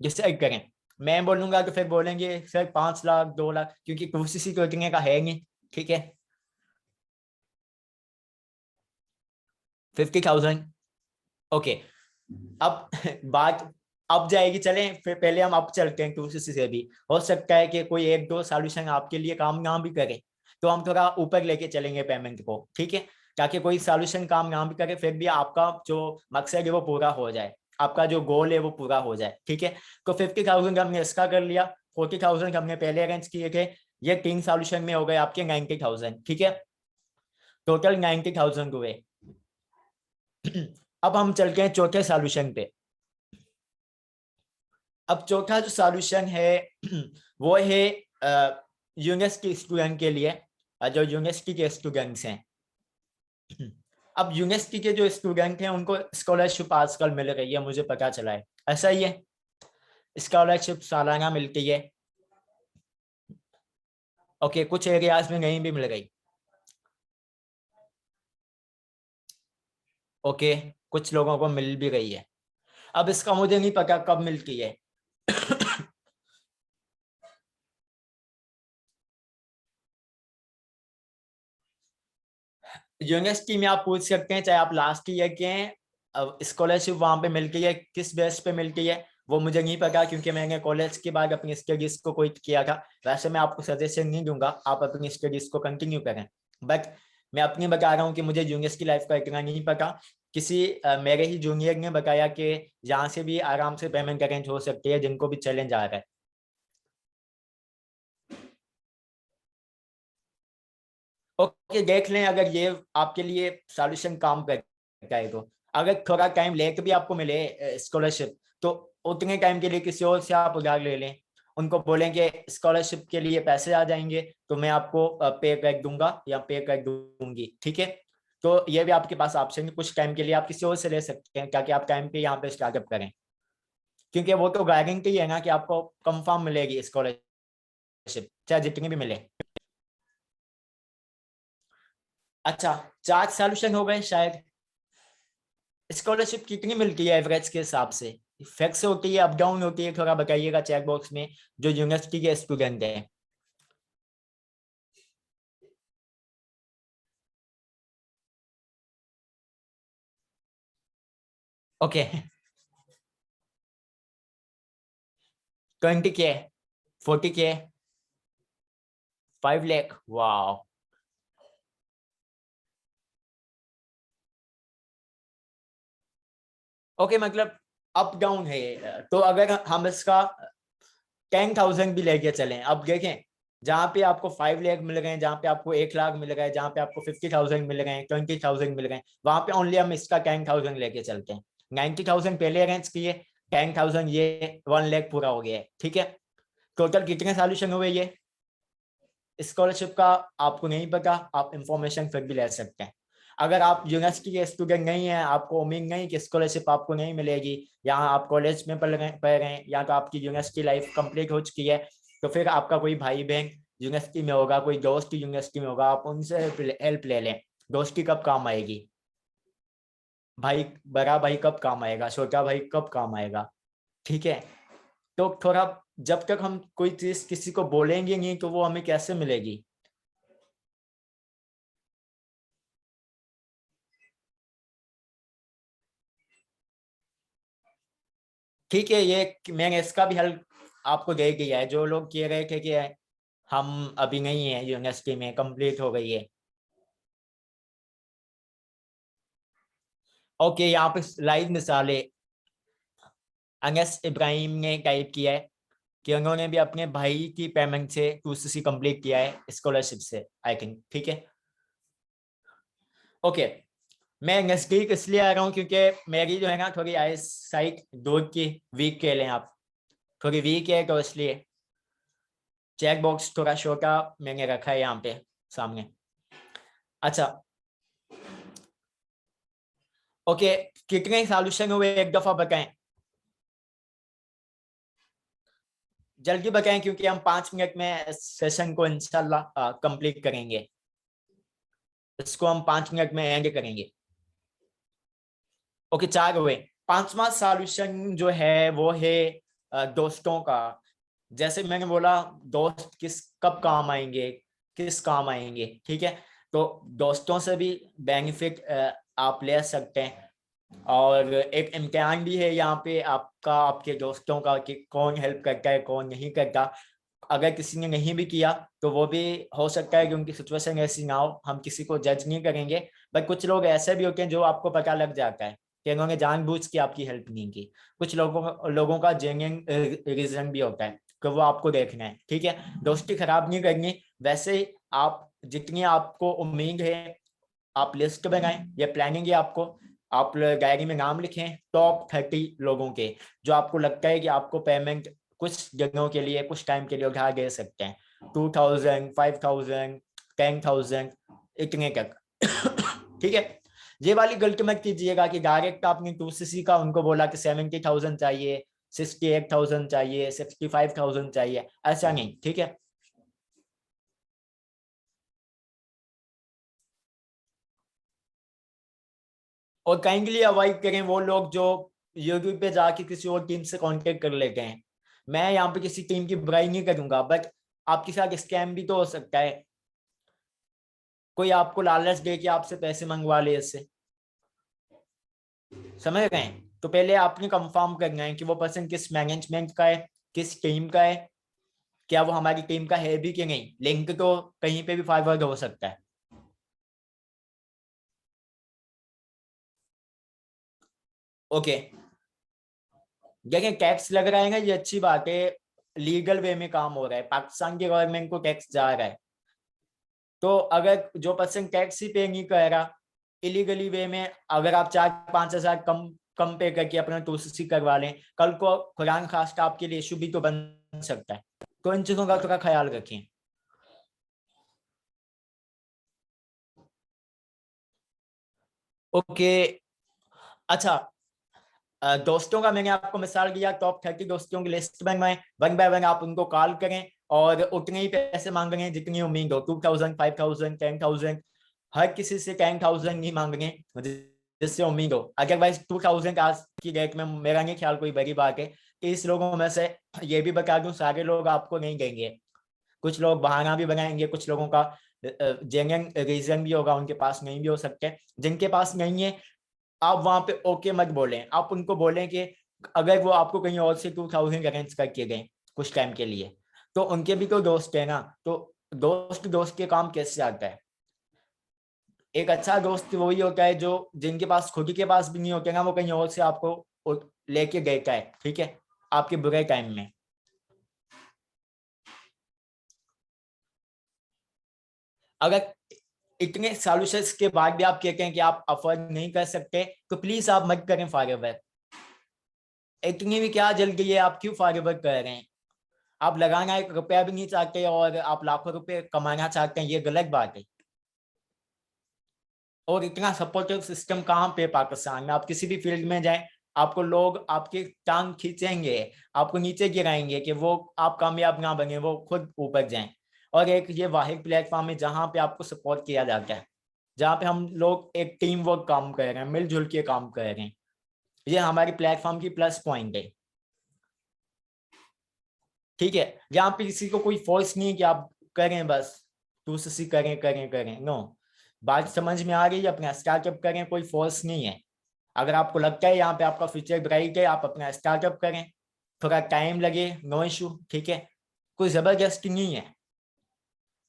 Speaker 1: डिसाइड करें। मैं बोलूंगा तो फिर बोलेंगे सर 5 लाख, 2 लाख, क्योंकि कोशिश तो इतने का है नहीं। ठीक है, 50,000। ओके, अब बात अब जाएगी। चलें फिर पहले हम अब चलते हैं, 2CC से भी हो सकता है कि कोई एक दो सॉल्यूशन आपके लिए काम ना भी करे, तो हम थोड़ा ऊपर लेके चलेंगे पेमेंट को। ठीक है, ताकि कोई सॉल्यूशन काम ना भी करे, फिर भी आपका जो मकसद है वो पूरा हो जाए, आपका जो गोल है वो पूरा हो जाए। ठीक है, तो 50,000 हमने इसका कर लिया, 40,000 हमने पहले अरेंज किए थे, ये 3 सॉल्यूशन में हो गए आपके 90,000। ठीक है, टोटल 90,000 हुए। अब हम चलते हैं चौथे सॉल्यूशन पे। अब चौथा जो सॉल्यूशन है वो है यूनिवर्सिटी स्टूडेंट के लिए, जो यूनिवर्सिटी के स्टूडेंट्स हैं। अब यूनिवर्सिटी के जो स्टूडेंट हैं उनको स्कॉलरशिप आजकल मिल रही है, मुझे पता चला है। ऐसा ही है, स्कॉलरशिप सालाना मिलती है। ओके, कुछ एरियाज में नहीं भी मिल गई। ओके, कुछ लोगों को मिल भी गई है। अब इसका मुझे नहीं पता कब मिलती है। यूनिवर्सिटी में आप पूछ सकते हैं, चाहे आप लास्ट ईयर के हैं, स्कॉलरशिप वहां पे मिल गई है, किस बेस पे मिल गई है वो मुझे नहीं पता, क्योंकि मैंने कॉलेज के बाद अपनी स्टडीज को क्विट किया था। वैसे मैं आपको सजेशन नहीं दूंगा, आप अपनी स्टडीज को कंटिन्यू करें, बट मैं अपनी बता रहा हूँ कि मुझे यूनिवर्सिटी लाइफ का इतना नहीं पता। किसी मेरे ही जूनियर ने बताया कि यहाँ से भी आराम से पेमेंट अरेंज हो सकती है, जिनको भी चैलेंज आ रहा है। ओके, देख लें अगर ये आपके लिए सॉल्यूशन काम करता है तो। अगर थोड़ा टाइम लेके भी आपको मिले स्कॉलरशिप, तो उतने टाइम के लिए किसी और से आप उधार ले लें, उनको बोलेंगे स्कॉलरशिप के लिए पैसे आ जाएंगे तो मैं आपको पे कर दूंगा या पे कर दूंगी। ठीक है, तो ये भी आपके पास ऑप्शन है, कुछ टाइम के लिए आप किसी और से ले सकते हैं ताकि आप टाइम पे यहाँ पे स्टार्टअप करें, क्योंकि वो तो गारंटी है ना कि आपको कंफर्म मिलेगी स्कॉलरशिप, चाहे जितनी भी मिले। अच्छा, 4 सॉल्यूशन हो गए शायद। स्कॉलरशिप कितनी मिलती है एवरेज के हिसाब से? फिक्स होती है, अप डाउन होती है? थोड़ा बताइएगा चैट बॉक्स में, जो यूनिवर्सिटी के स्टूडेंट हैं। ओके, 20K, 40K, 5 लाख, वाह। ओके, मतलब अप डाउन है ये। तो अगर हम इसका 10,000 भी लेके चलें, अब देखें, जहाँ पे आपको 5 लाख मिल गए, जहाँ पे आपको 1 लाख मिल गए, जहाँ पे आपको 50,000 मिल गए, 20,000 मिल गए, वहां पे ओनली हम इसका 10,000 लेके चलते हैं। 90,000 पहले अरेंज किए, 10,000 ये 1 लाख पूरा हो गया है। ठीक है, टोटल कितने सॉल्यूशन हुए ये? स्कॉलरशिप का आपको नहीं पता, आप इंफॉर्मेशन फिर भी ले सकते हैं। अगर आप यूनिवर्सिटी के स्टूडेंट नहीं हैं, आपको उम्मीद नहीं कि स्कॉलरशिप आपको नहीं मिलेगी, यहाँ आप कॉलेज में पढ़ रहे हैं, या तो आपकी यूनिवर्सिटी लाइफ कंप्लीट हो चुकी है, तो फिर आपका कोई भाई बहन यूनिवर्सिटी में होगा, कोई दोस्त यूनिवर्सिटी में होगा, आप उनसे हेल्प ले लें। दोस्ती कब काम आएगी? भाई, बड़ा भाई कब काम आएगा? छोटा भाई कब काम आएगा? ठीक है। तो थोड़ा, जब तक हम कोई चीज किसी को बोलेंगे नहीं तो वो हमें कैसे मिलेगी? ठीक है, ये मैंने इसका भी हल आपको दे दिया है। जो लोग कह रहे थे कि हम अभी नहीं है यूनिवर्सिटी में, कंप्लीट हो गई है। ओके, यहाँ पे लाइव मिसालें अनस इब्राहिम ने टाइप किया है कि उन्होंने भी अपने भाई की पेमेंट से 2cc कंप्लीट किया है स्कॉलरशिप से, आई थिंक। ठीक है, ओके। मैं नजदीक इसलिए आ रहा हूँ क्योंकि मेरी जो है ना थोड़ी आई साइट दूर की वीक के लिए, आप थोड़ी वीक है तो इसलिए चेक बॉक्स थोड़ा छोटा मैंने रखा है यहाँ पे सामने। अच्छा, ओके, कितने सॉल्यूशन हुए एक दफा बताएं, जल्दी बताएं, क्योंकि हम 5 मिनट में सेशन को इंशाल्लाह कंप्लीट करेंगे। इसको हम 5 मिनट में एंड करेंगे। ओके, 4 हुए। पांचवा सॉल्यूशन जो है वो है दोस्तों का। जैसे मैंने बोला, दोस्त किस कब काम आएंगे, किस काम आएंगे, ठीक है। तो दोस्तों से भी बेनिफिट आप ले सकते हैं। और एक इम्तिहान भी है यहाँ पे आपका, आपके दोस्तों का, कि कौन हेल्प करता है कौन नहीं करता। अगर किसी ने नहीं भी किया तो वो भी हो सकता है कि उनकी सिचुएशन ऐसी ना हो, हम किसी को जज नहीं करेंगे। बट कुछ लोग ऐसे भी होते हैं जो आपको पता लग जाता है कि इन्होंने जानबूझ के आपकी हेल्प नहीं की। कुछ लोगों का जेन्युइन रीजन भी होता है कि वो आपको देखना है, ठीक है। दोस्ती खराब नहीं करनी। वैसे आप जितनी आपको उम्मीद है, आप लिस्ट बनाएं, ये प्लानिंग है आपको। आप डायरी में नाम लिखें टॉप 30 लोगों के, जो आपको लगता है कि आपको पेमेंट कुछ जगहों के लिए, कुछ टाइम के लिए उठा दे सकते हैं, 2000, 5000, 10,000, इतने तक। ठीक है। ये वाली गलती मत कीजिएगा कि डायरेक्ट आपने 2cc का उनको बोला कि 70,000 चाहिए, 68,000 चाहिए, 65,000 चाहिए, ऐसा नहीं, ठीक है। और काइंडली अवॉइड करें वो लोग जो यूट्यूब पे जाके किसी और टीम से कांटेक्ट कर लेते हैं। मैं यहाँ पे किसी टीम की बुराई नहीं करूंगा, बट आपके साथ स्कैम भी तो हो सकता है। कोई आपको लालच दे के आपसे पैसे मंगवा ले इससे, समझ रहे हैं? तो पहले आपने कंफर्म करना है कि वो पर्सन किस मैनेजमेंट का है, किस टीम का है, क्या वो हमारी टीम का है भी कि नहीं। लिंक तो कहीं पे भी फॉरवर्ड हो सकता है। ओके, देखिए टैक्स लग रहा है ना, ये अच्छी बात है। लीगल वे में काम हो रहा है, पाकिस्तान की गवर्नमेंट को टैक्स जा रहा है। तो अगर जो पर्सन टैक्स ही पे नहीं कर रहा इलीगली वे में, अगर आप 4-5 हजार कम कम पे करके अपना 2cc करवा लें, कल को कुरान खास्ता आपके लिए इशू भी तो बन सकता है। तो इन चीजों का थोड़ा ख्याल रखें। ओके, अच्छा, दोस्तों का मैंने आपको मिसाल दिया, टॉप 30 दोस्तों की लिस्ट बनवाएं, वन बाय वन आप उनको कॉल करें, और उतने ही पैसे मांग रहे हैं जितनी उम्मीद हो, 2,000, 5,000, 10,000। हर किसी से 10,000 ही मांग रहे हैं जिससे उम्मीद हो। अदरवाइज 2,000 आज की डेट में मेरा नहीं ख्याल कोई बड़ी बात है। कि इस लोगों में से ये भी बता दूं, सारे लोग आपको नहीं देंगे। कुछ लोग बहाना भी बनाएंगे, कुछ लोगों का जेन्युइन रीजन भी होगा, उनके पास नहीं भी हो सकते। जिनके पास नहीं है, आप वहां पे ओके मत बोलें, आप उनको बोलें कि अगर वो आपको कहीं और से 2,000 अरेंज करके गए कुछ टाइम के लिए, तो उनके भी तो दोस्त है ना। तो दोस्त दोस्त के काम कैसे आता है? एक अच्छा दोस्त वही होता है जो, जिनके पास खुद के पास भी नहीं होते ना, वो कहीं और से आपको लेके देता है, ठीक है, आपके बुरे टाइम में। अगर इतने सॉल्यूशंस के बाद भी आप कहते हैं कि आप अफोर्ड नहीं कर सकते, तो प्लीज आप मत करें फॉरवर्ड। इतनी भी क्या जल गई है, आप क्यों फॉरवर्ड कर रहे हैं? आप लगाना 1 रुपया भी नहीं चाहते और आप लाखों रुपए कमाना चाहते हैं, ये गलत बात है। और इतना सपोर्टिव सिस्टम कहाँ पे पाकिस्तान में। आप किसी भी फील्ड में जाएं, आपको लोग आपकी टांग खींचेंगे, आपको नीचे गिराएंगे कि वो आप कामयाब ना बने, वो खुद ऊपर जाएं। और एक ये वाहिद प्लेटफॉर्म है जहाँ पे आपको सपोर्ट किया जाता है, जहाँ पे हम लोग एक टीम वर्क काम कर रहे हैं, मिलजुल के काम कर रहे हैं। ये हमारी प्लेटफॉर्म की प्लस पॉइंट है। ठीक है, यहाँ पे किसी को कोई फोर्स नहीं है कि आप करें बस टू सी करें करें करें, नो। बात समझ में आ रही है? अपना स्टार्टअप करें, कोई फोर्स नहीं है। अगर आपको लगता है यहाँ पे आपका फ्यूचर ब्राइट है, आप अपना स्टार्टअप करें, थोड़ा टाइम लगे, नो इशू, ठीक है। कोई जबरदस्ती नहीं है।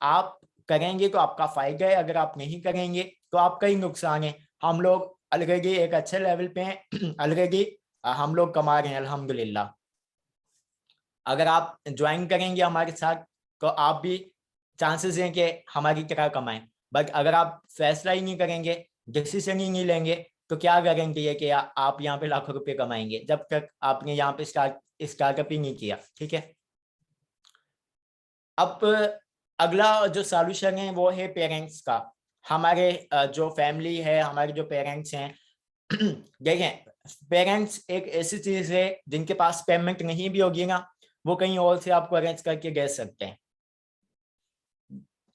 Speaker 1: आप करेंगे तो आपका फायदा है, अगर आप नहीं करेंगे तो आपका ही नुकसान है। हम लोग अलरेडी एक अच्छे लेवल पे हैं, अलरेडी हम लोग कमा रहे हैं अल्हम्दुलिल्लाह। अगर आप ज्वाइन करेंगे हमारे साथ तो आप भी चांसेस हैं कि हमारी तरह कमाएं। बट अगर आप फैसला ही नहीं करेंगे, डिसीजन ही नहीं लेंगे, तो क्या गारंटी है कि आप यहाँ पे लाखों रुपए कमाएंगे जब तक आपने यहाँ पे स्टार्टअप ही नहीं किया, ठीक है। अब अगला जो सॉल्यूशन है वो है पेरेंट्स का। हमारे जो फैमिली है, हमारे जो पेरेंट्स हैं देखें, पेरेंट्स एक ऐसी चीज है जिनके पास पेमेंट नहीं भी होगी ना, वो कहीं और से आपको अरेंज करके दे सकते हैं।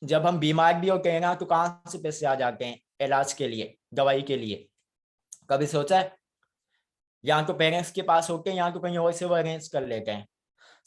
Speaker 1: जब हम बीमार भी होते हैं ना, तो कहाँ से पैसे आ जाते हैं इलाज के लिए, दवाई के लिए? कभी सोचा है? यहाँ तो पेरेंट्स के पास होते हैं, यहाँ तो कहीं और से वो अरेंज कर लेते हैं।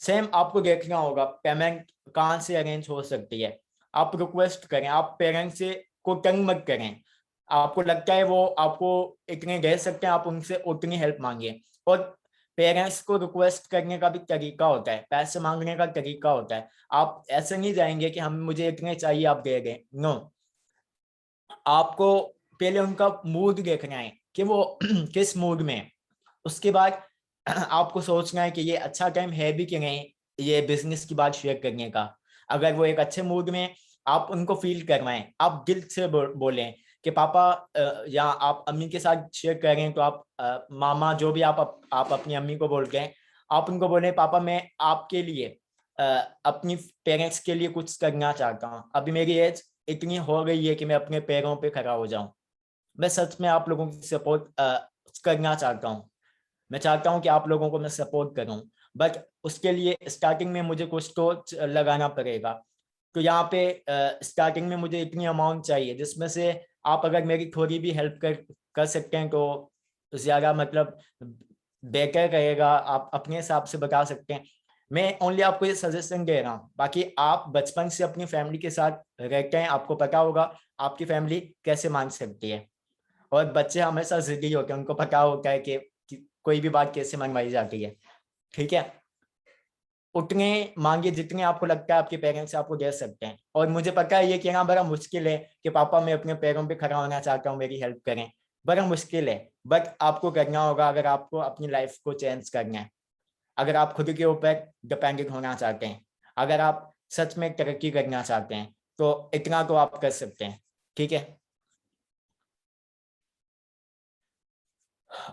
Speaker 1: सेम आपको देखना होगा पेमेंट कहाँ से अरेंज हो सकती है। आप रिक्वेस्ट करें, आप पेरेंट्स से को तंग मत करें। आपको लगता है वो आपको इतने दे सकते हैं, आप उनसे उतनी हेल्प मांगिए। और पेरेंट्स को रिक्वेस्ट करने का भी तरीका होता है, पैसे मांगने का तरीका होता है। आप ऐसे नहीं जाएंगे कि हम मुझे इतने चाहिए आप दे दें, नो। आपको पहले उनका मूड देखना है कि वो किस मूड में है। उसके बाद आपको सोचना है कि ये अच्छा टाइम है भी कि नहीं ये बिजनेस की बात शेयर करने का। अगर वो एक अच्छे मूड में, आप उनको फील करवाएं, आप दिल से बोलें कि पापा, या आप अम्मी के साथ शेयर करें तो आप मामा, जो भी आप अपनी अम्मी को बोलते हैं, आप उनको बोलें पापा मैं आपके लिए, अपनी पेरेंट्स के लिए कुछ करना चाहता हूँ। अभी मेरी एज इतनी हो गई है कि मैं अपने पैरों पे खड़ा हो जाऊं। मैं सच में आप लोगों की सपोर्ट करना चाहता हूँ। मैं चाहता हूं कि आप लोगों को मैं सपोर्ट करूं, बट उसके लिए स्टार्टिंग में मुझे कुछ तो लगाना पड़ेगा। तो यहाँ पे स्टार्टिंग में मुझे इतनी अमाउंट चाहिए जिसमें से आप अगर मेरी थोड़ी भी हेल्प कर सकते हैं तो ज्यादा मतलब बेटर रहेगा। आप अपने हिसाब से बता सकते हैं। मैं ओनली आपको ये सजेशन दे रहा हूँ, बाकी आप बचपन से अपनी फैमिली के साथ रहते हैं, आपको पता होगा आपकी फैमिली कैसे मान सकती है। और बच्चे हमेशा जिद्दी होते हैं, उनको पता होता है कि कोई भी बात कैसे मनवाई जाती है, ठीक है। उतने मांगे जितने आपको लगता है आपके पेरेंट्स आपको दे सकते हैं। और मुझे पता है ये कहना बड़ा मुश्किल है कि पापा मैं अपने पैरों पे खड़ा होना चाहता हूँ, मेरी हेल्प करें। बड़ा मुश्किल है, बट आपको करना होगा अगर आपको अपनी लाइफ को चेंज करना है, अगर आप खुद के ऊपर डिपेंडेंट होना चाहते हैं, अगर आप सच में तरक्की करना चाहते हैं, तो इतना तो आप कर सकते हैं, ठीक है।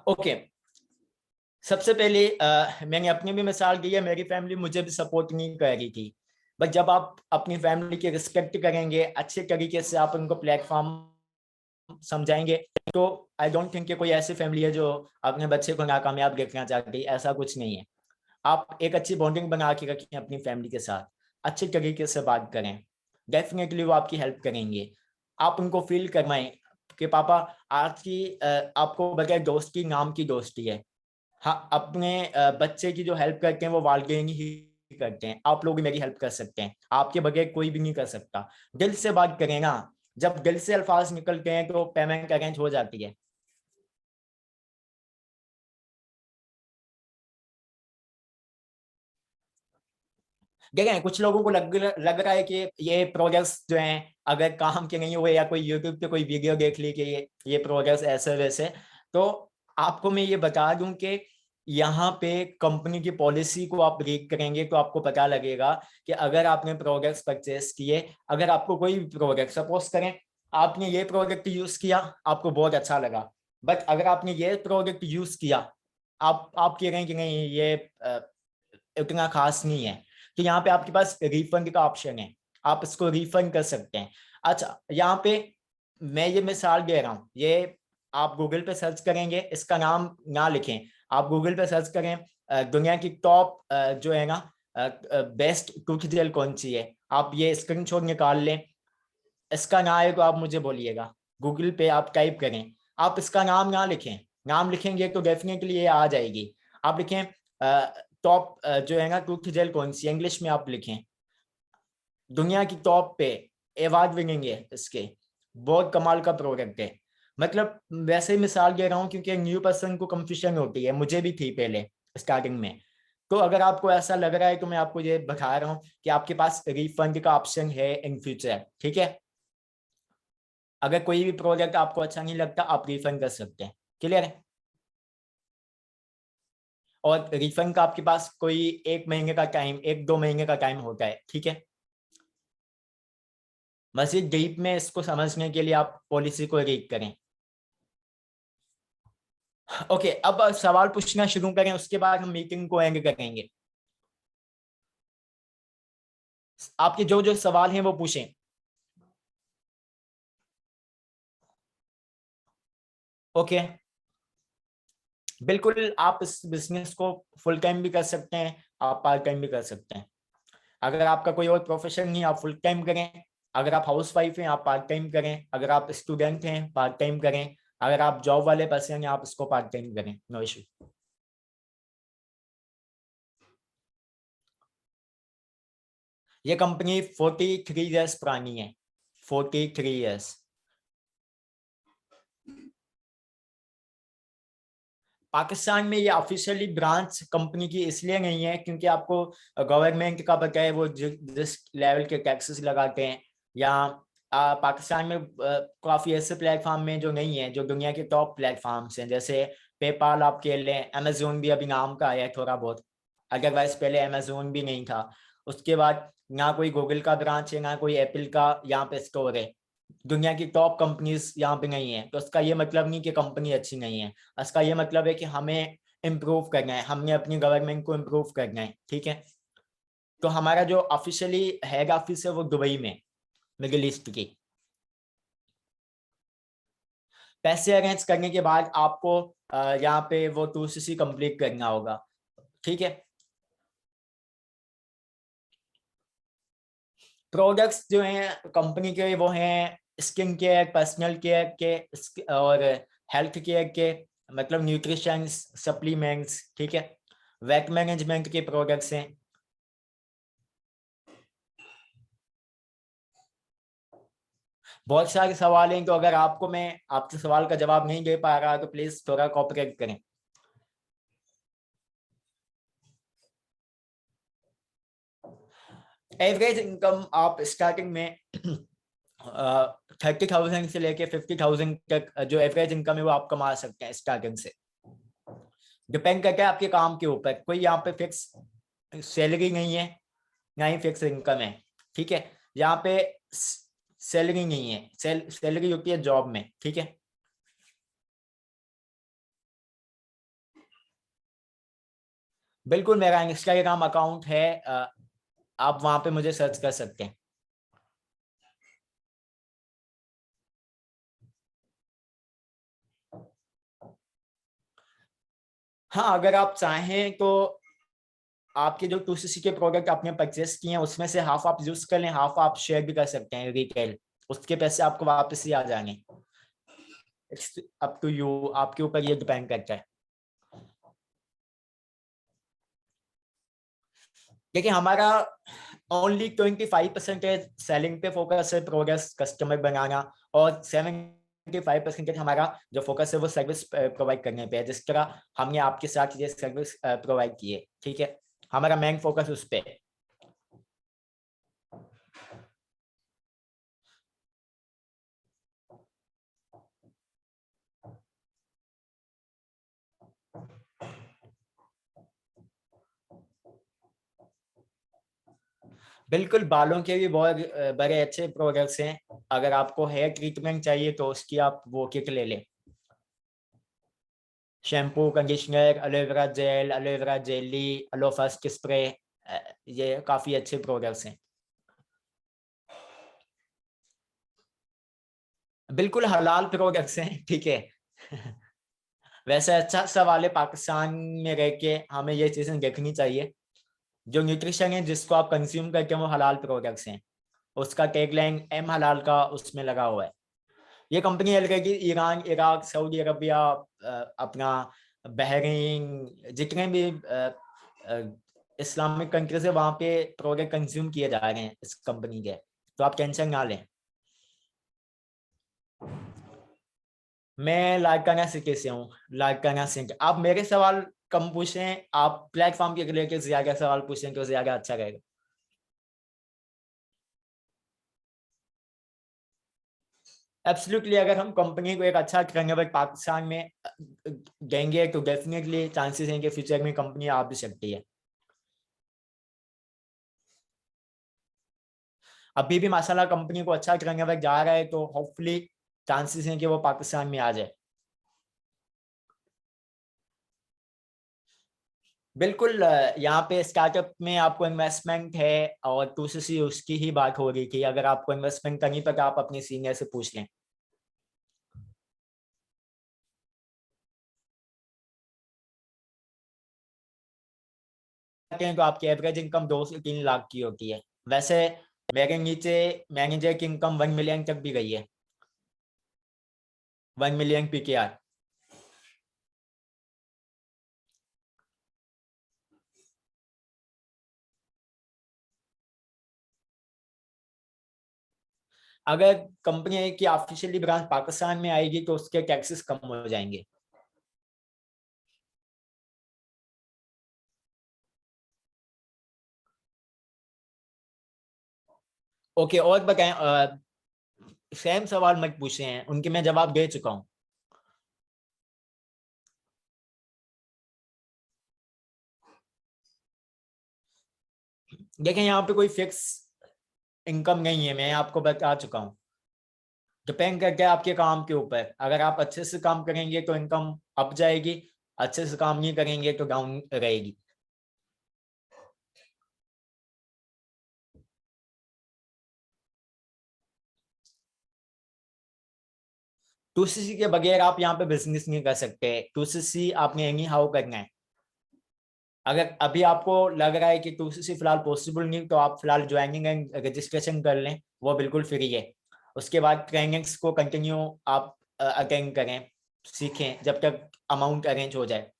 Speaker 1: ओके, सबसे पहले मैंने अपनी भी मिसाल दी है, मेरी फैमिली मुझे भी सपोर्ट नहीं कर रही थी। बट जब आप अपनी फैमिली की रिस्पेक्ट करेंगे, अच्छे तरीके से आप उनको प्लेटफॉर्म समझाएंगे, तो आई डोंट थिंक कि कोई ऐसी फैमिली है जो अपने बच्चे को नाकामयाब देखना चाहती है। ऐसा कुछ नहीं है। आप एक अच्छी बॉन्डिंग बना के रखें अपनी फैमिली के साथ, अच्छे तरीके से बात करें, डेफिनेटली वो आपकी हेल्प करेंगे। आप उनको फील करवाएं कि पापा आज की आपको बगैर दोस्त की नाम की दोस्ती है। हाँ, अपने बच्चे की जो हेल्प करते हैं वो वालिदैन ही करते हैं। आप लोग भी मेरी हेल्प कर सकते हैं, आपके बगैर कोई भी नहीं कर सकता। दिल से बात करें ना, जब दिल से अल्फाज निकलते हैं तो पेमेंट अरेंज हो जाती है। देखें, कुछ लोगों को लग रहा है कि ये प्रोजेक्ट्स जो हैं अगर काम के नहीं हुए, या कोई यूट्यूब पे कोई वीडियो देख ली कि ये प्रोजेक्ट्स ऐसे वैसे, तो आपको मैं ये बता दूं कि यहाँ पे कंपनी की पॉलिसी को आप रीड करेंगे तो आपको पता लगेगा कि अगर आपने प्रोडक्ट्स परचेस किए, अगर आपको कोई भी प्रोडक्ट, सपोज करें आपने ये प्रोडक्ट यूज किया, आपको बहुत अच्छा लगा, बट अगर आपने ये प्रोडक्ट यूज किया, आप कह रहे हैं कि नहीं ये इतना खास नहीं है, तो यहाँ पे आपके पास रिफंड का ऑप्शन है, आप इसको रिफंड कर सकते हैं। अच्छा, यहाँ पे मैं ये मिसाल दे रहा हूँ, ये आप गूगल पे सर्च करेंगे, इसका नाम ना लिखें, आप गूगल पे सर्च करें दुनिया की टॉप जो है ना बेस्ट कुकी जेल कौन सी है, आप ये स्क्रीनशॉट निकाल लें, इसका नाम है तो आप मुझे बोलिएगा। गूगल पे आप टाइप करें, आप इसका नाम ना लिखें, नाम लिखेंगे तो डेफिनेटली ये आ जाएगी। आप लिखें टॉप जो है ना कुकी जेल कौन सी, इंग्लिश में आप लिखें, दुनिया की टॉप पे अवार्ड विनिंग है इसके, बहुत कमाल का प्रोडक्ट है। मतलब वैसे ही मिसाल दे रहा हूँ क्योंकि न्यू पर्सन को कंफ्यूजन होती है, मुझे भी थी पहले स्टार्टिंग में। तो अगर आपको ऐसा लग रहा है तो मैं आपको ये बता रहा हूँ कि आपके पास रिफंड का ऑप्शन है इन फ्यूचर, ठीक है। अगर कोई भी प्रोडक्ट आपको अच्छा नहीं लगता आप रिफंड कर सकते हैं, क्लियर है। और रिफंड का आपके पास कोई 1 महीने का टाइम, 1-2 महीने का टाइम होता है, ठीक है। मजीद डीप में इसको समझने के लिए आप पॉलिसी को रीड करें। ओके, अब सवाल पूछना शुरू करें, उसके बाद हम मीटिंग को एंड करेंगे। आपके जो जो सवाल हैं वो पूछें। ओके, बिल्कुल, आप इस बिजनेस को फुल टाइम भी कर सकते हैं, आप पार्ट टाइम भी कर सकते हैं। अगर आपका कोई और प्रोफेशन नहीं आप फुल टाइम करें, अगर आप हाउस वाइफ हैं आप पार्ट टाइम करें, अगर आप स्टूडेंट हैं पार्ट टाइम करें, अगर आप जॉब वाले पर्सन हैं आप इसको पार्ट टाइम करें, नो इशू। ये कंपनी 43 ईयर्स पुरानी है, 43 ईयर्स। पाकिस्तान में ये ऑफिशियली ब्रांच कंपनी की इसलिए नहीं है क्योंकि आपको गवर्नमेंट का पता है वो जिस लेवल के टैक्सेस लगाते हैं, या पाकिस्तान में काफी ऐसे प्लेटफॉर्म में जो नहीं है, जो दुनिया के टॉप प्लेटफॉर्म्स हैं, जैसे पेपाल आप कह लें, अमेजोन भी अभी नाम का आया है थोड़ा बहुत, अदरवाइज पहले अमेजोन भी नहीं था। उसके बाद ना कोई गूगल का ब्रांच है ना कोई एप्पल का यहाँ पे स्टोर है, दुनिया की टॉप कंपनीज यहाँ पे नहीं है। तो इसका ये मतलब नहीं कि कंपनी अच्छी नहीं है, इसका ये मतलब है कि हमें इम्प्रूव करना है, हमने अपनी गवर्नमेंट को इम्प्रूव करना है, ठीक है। तो हमारा जो ऑफिशियली हेड ऑफिस है वो दुबई में, मिडिल ईस्ट की। पैसे अरेंज करने के बाद आपको यहाँ पे वो 2CC कंप्लीट करना होगा, ठीक है। प्रोडक्ट्स जो हैं कंपनी के वो हैं स्किन केयर, पर्सनल केयर के और हेल्थ केयर के, मतलब न्यूट्रिशन सप्लीमेंट्स, ठीक है। वेट मैनेजमेंट के प्रोडक्ट्स हैं। बहुत सारे सवाल हैं, तो अगर आपको मैं आपके सवाल का जवाब नहीं दे पा रहा तो प्लीज थोड़ा कोऑपरेट करें। एवरेज इनकम आप स्टार्टिंग में 30,000 से लेके 50,000 तक जो एवरेज इनकम है वो आप कमा सकते हैं स्टार्टिंग से। डिपेंड करता है आपके काम के ऊपर, कोई यहाँ पे फिक्स सैलरी नहीं है ना ही फिक्स इनकम है, ठीक है। यहाँ पे सैलरी नहीं है, सैलरी होती है जॉब में, ठीक है। बिल्कुल, मेरा इंस्टाग्राम अकाउंट है, आप वहां पे मुझे सर्च कर सकते हैं। हाँ, अगर आप चाहें तो आपके जो 2CC के प्रोडक्ट आपने परचेस किए हैं उसमें से हाफ आप यूज कर लें, हाफ आप शेयर भी कर सकते हैं रिटेल, उसके पैसे आपको वापस ही आ जाएंगे। इट्स अप टू यू, आपके ऊपर ये डिपेंड करता है। देखिए, हमारा ओनली 25% सेलिंग पे फोकस है, प्रोडक्ट कस्टमर बनाना, और 75% हमारा जो फोकस है वो सर्विस प्रोवाइड करने पे है, जिस तरह हमने आपके साथ ये सर्विस प्रोवाइड की है, ठीक है। हमारा मेन फोकस उस पर है। बिल्कुल, बालों के भी बहुत बड़े अच्छे प्रोडक्ट्स हैं। अगर आपको हेयर ट्रीटमेंट चाहिए तो उसकी आप वो किट ले लें, shampoo, conditioner, aloe vera gel, aloe vera jelly, aloe first spray, ये काफी अच्छे प्रोडक्ट्स हैं। बिल्कुल हलाल प्रोडक्ट्स हैं, ठीक है। वैसे अच्छा सवाल है, पाकिस्तान में रह के हमें ये चीजें देखनी चाहिए। जो न्यूट्रिशन है जिसको आप कंज्यूम करके वो हलाल प्रोडक्ट्स हैं, उसका टैगलाइन एम हलाल का उसमें लगा हुआ है। ये कंपनी अलग ईरान, इराक, सऊदी अरबिया, अपना बहरीन, जितने भी इस्लामिक कंट्रीज है वहां पे प्रोडक्ट कंज्यूम किए जा रहे हैं इस कंपनी के, तो आप टेंशन ना लें। मैं लाइकाना सिटी से हूँ, लाइकाना सिटी। आप मेरे सवाल कम पूछें, आप प्लेटफॉर्म के रिलेटेड ज्यादा सवाल पूछें तो ज्यादा अच्छा रहेगा। एब्सोल्युटली, अगर हम कंपनी को एक अच्छा टर्नओवर पाकिस्तान में देंगे तो डेफिनेटली चांसेस हैं कि फ्यूचर में कंपनी आ भी सकती है। अभी भी माशाल्लाह कंपनी को अच्छा टर्नओवर जा रहा है, तो होपफुली चांसेस हैं कि वो पाकिस्तान में आ जाए। बिल्कुल, यहाँ पे स्टार्टअप में आपको इन्वेस्टमेंट है, और दूसरी उसकी ही बात हो रही थी। अगर आपको इन्वेस्टमेंट करनी तो आप अपने सीनियर से पूछ लें। तो आपकी एवरेज इनकम 2 से 3 लाख की होती है। वैसे मेरे नीचे मैनेजर की इनकम 1 मिलियन तक भी गई है, 1 मिलियन PKR। अगर कंपनी की ऑफिशियली ब्रांच पाकिस्तान में आएगी तो उसके टैक्सेस कम हो जाएंगे। ओके, और बताएं। सेम सवाल मत पूछे हैं, उनके मैं जवाब दे चुका हूँ। देखें, यहाँ पे कोई फिक्स इनकम नहीं है, मैं आपको बता चुका हूँ। डिपेंड करके आपके काम के ऊपर, अगर आप अच्छे से काम करेंगे तो इनकम अप जाएगी, अच्छे से काम नहीं करेंगे तो डाउन रहेगी। 2CC के बगैर आप यहाँ पे बिजनेस नहीं कर सकते। 2CC आपने एनी हाउ करना है। अगर अभी आपको लग रहा है कि 2CC फिलहाल पॉसिबल नहीं, तो आप फिलहाल ज्वाइनिंग एंड रजिस्ट्रेशन कर लें, वो बिल्कुल फ्री है। उसके बाद ट्रेनिंग्स को कंटिन्यू आप अटेंड करें, सीखें जब तक अमाउंट अरेंज हो जाए।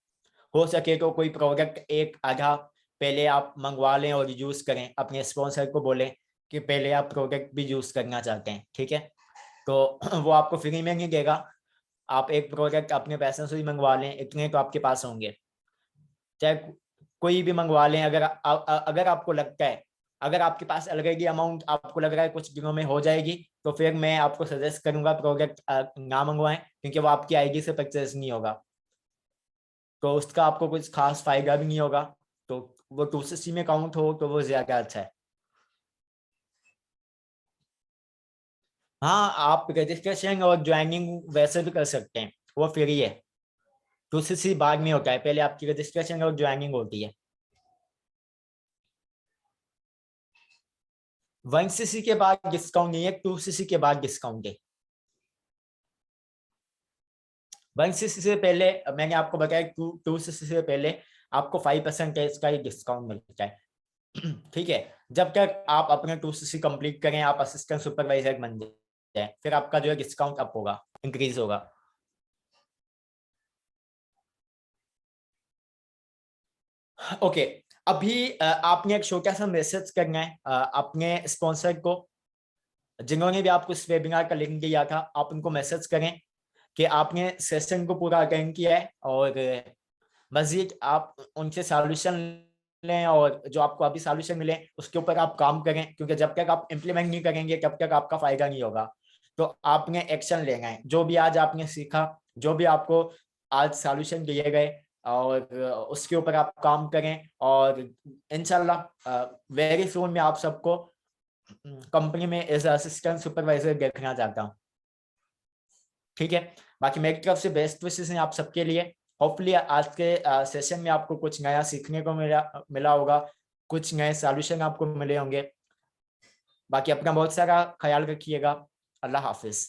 Speaker 1: हो सके तो कोई प्रोडक्ट एक आधा पहले आप मंगवा लें और यूज करें, अपने स्पॉन्सर को बोलें कि पहले आप प्रोडक्ट भी यूज करना चाहते हैं, ठीक है। तो वो आपको फ्री में नहीं देगा। आप एक प्रोडक्ट अपने पैसों से ही मंगवा लें, इतने तो आपके पास होंगे। चाहे कोई भी मंगवा लें। अगर आपको लगता है, अगर आपके पास ऑलरेडी अमाउंट आपको लग रहा है कुछ दिनों में हो जाएगी, तो फिर मैं आपको सजेस्ट करूंगा प्रोडक्ट ना मंगवाएं, क्योंकि वो आपकी आईडी से परचेज नहीं होगा, तो उसका आपको कुछ खास फायदा भी नहीं होगा। तो वो 2CC में काउंट हो तो वो ज्यादा अच्छा है। हाँ, आप रजिस्ट्रेशन और ज्वाइनिंग वैसे भी कर सकते हैं, वो फ्री है। 2CC बाद में होता है, पहले आपकी रजिस्ट्रेशन और ज्वाइनिंग होती है। 1CC के बाद डिस्काउंट नहीं है, 2CC के बाद डिस्काउंट है। 1CC से पहले मैंने आपको बताया, 2CC से पहले आपको 5% का ही डिस्काउंट मिलता है। ठीक है। जब तक आप अपने 2CC कंप्लीट करें, आप असिस्टेंट सुपरवाइजर बन जाए, फिर आपका जो है डिस्काउंट अप होगा, इंक्रीज होगा। ओके। अभी आपने एक छोटा सा मैसेज करना है अपने स्पॉन्सर को, जिन्होंने भी आपको इस वेबिनार का लिंक दिया था। आप उनको मैसेज करें कि आपने सेशन को पूरा अटेंड किया है, और मजीद आप उनसे सॉल्यूशन लें, और जो आपको अभी सॉल्यूशन मिले उसके ऊपर आप काम करें, क्योंकि जब तक आप इम्प्लीमेंट नहीं करेंगे तब तक आपका फायदा नहीं होगा। तो आपने एक्शन लेना है। जो भी आज आपने सीखा, जो भी आपको आज सॉल्यूशन दिए गए, और उसके ऊपर आप काम करें, और इंशाल्लाह वेरी सून मैं आप सबको कंपनी में एज असिस्टेंट सुपरवाइजर देखना चाहता हूँ, ठीक है। बाकी मेरी तरफ से बेस्ट विशेस हैं आप सबके लिए। होपफुली आज के सेशन में आपको कुछ नया सीखने को मिला होगा। कुछ नए सॉल्यूशन आपको मिले होंगे। बाकी अपना बहुत सारा ख्याल रखिएगा। अल्लाह हाफिज।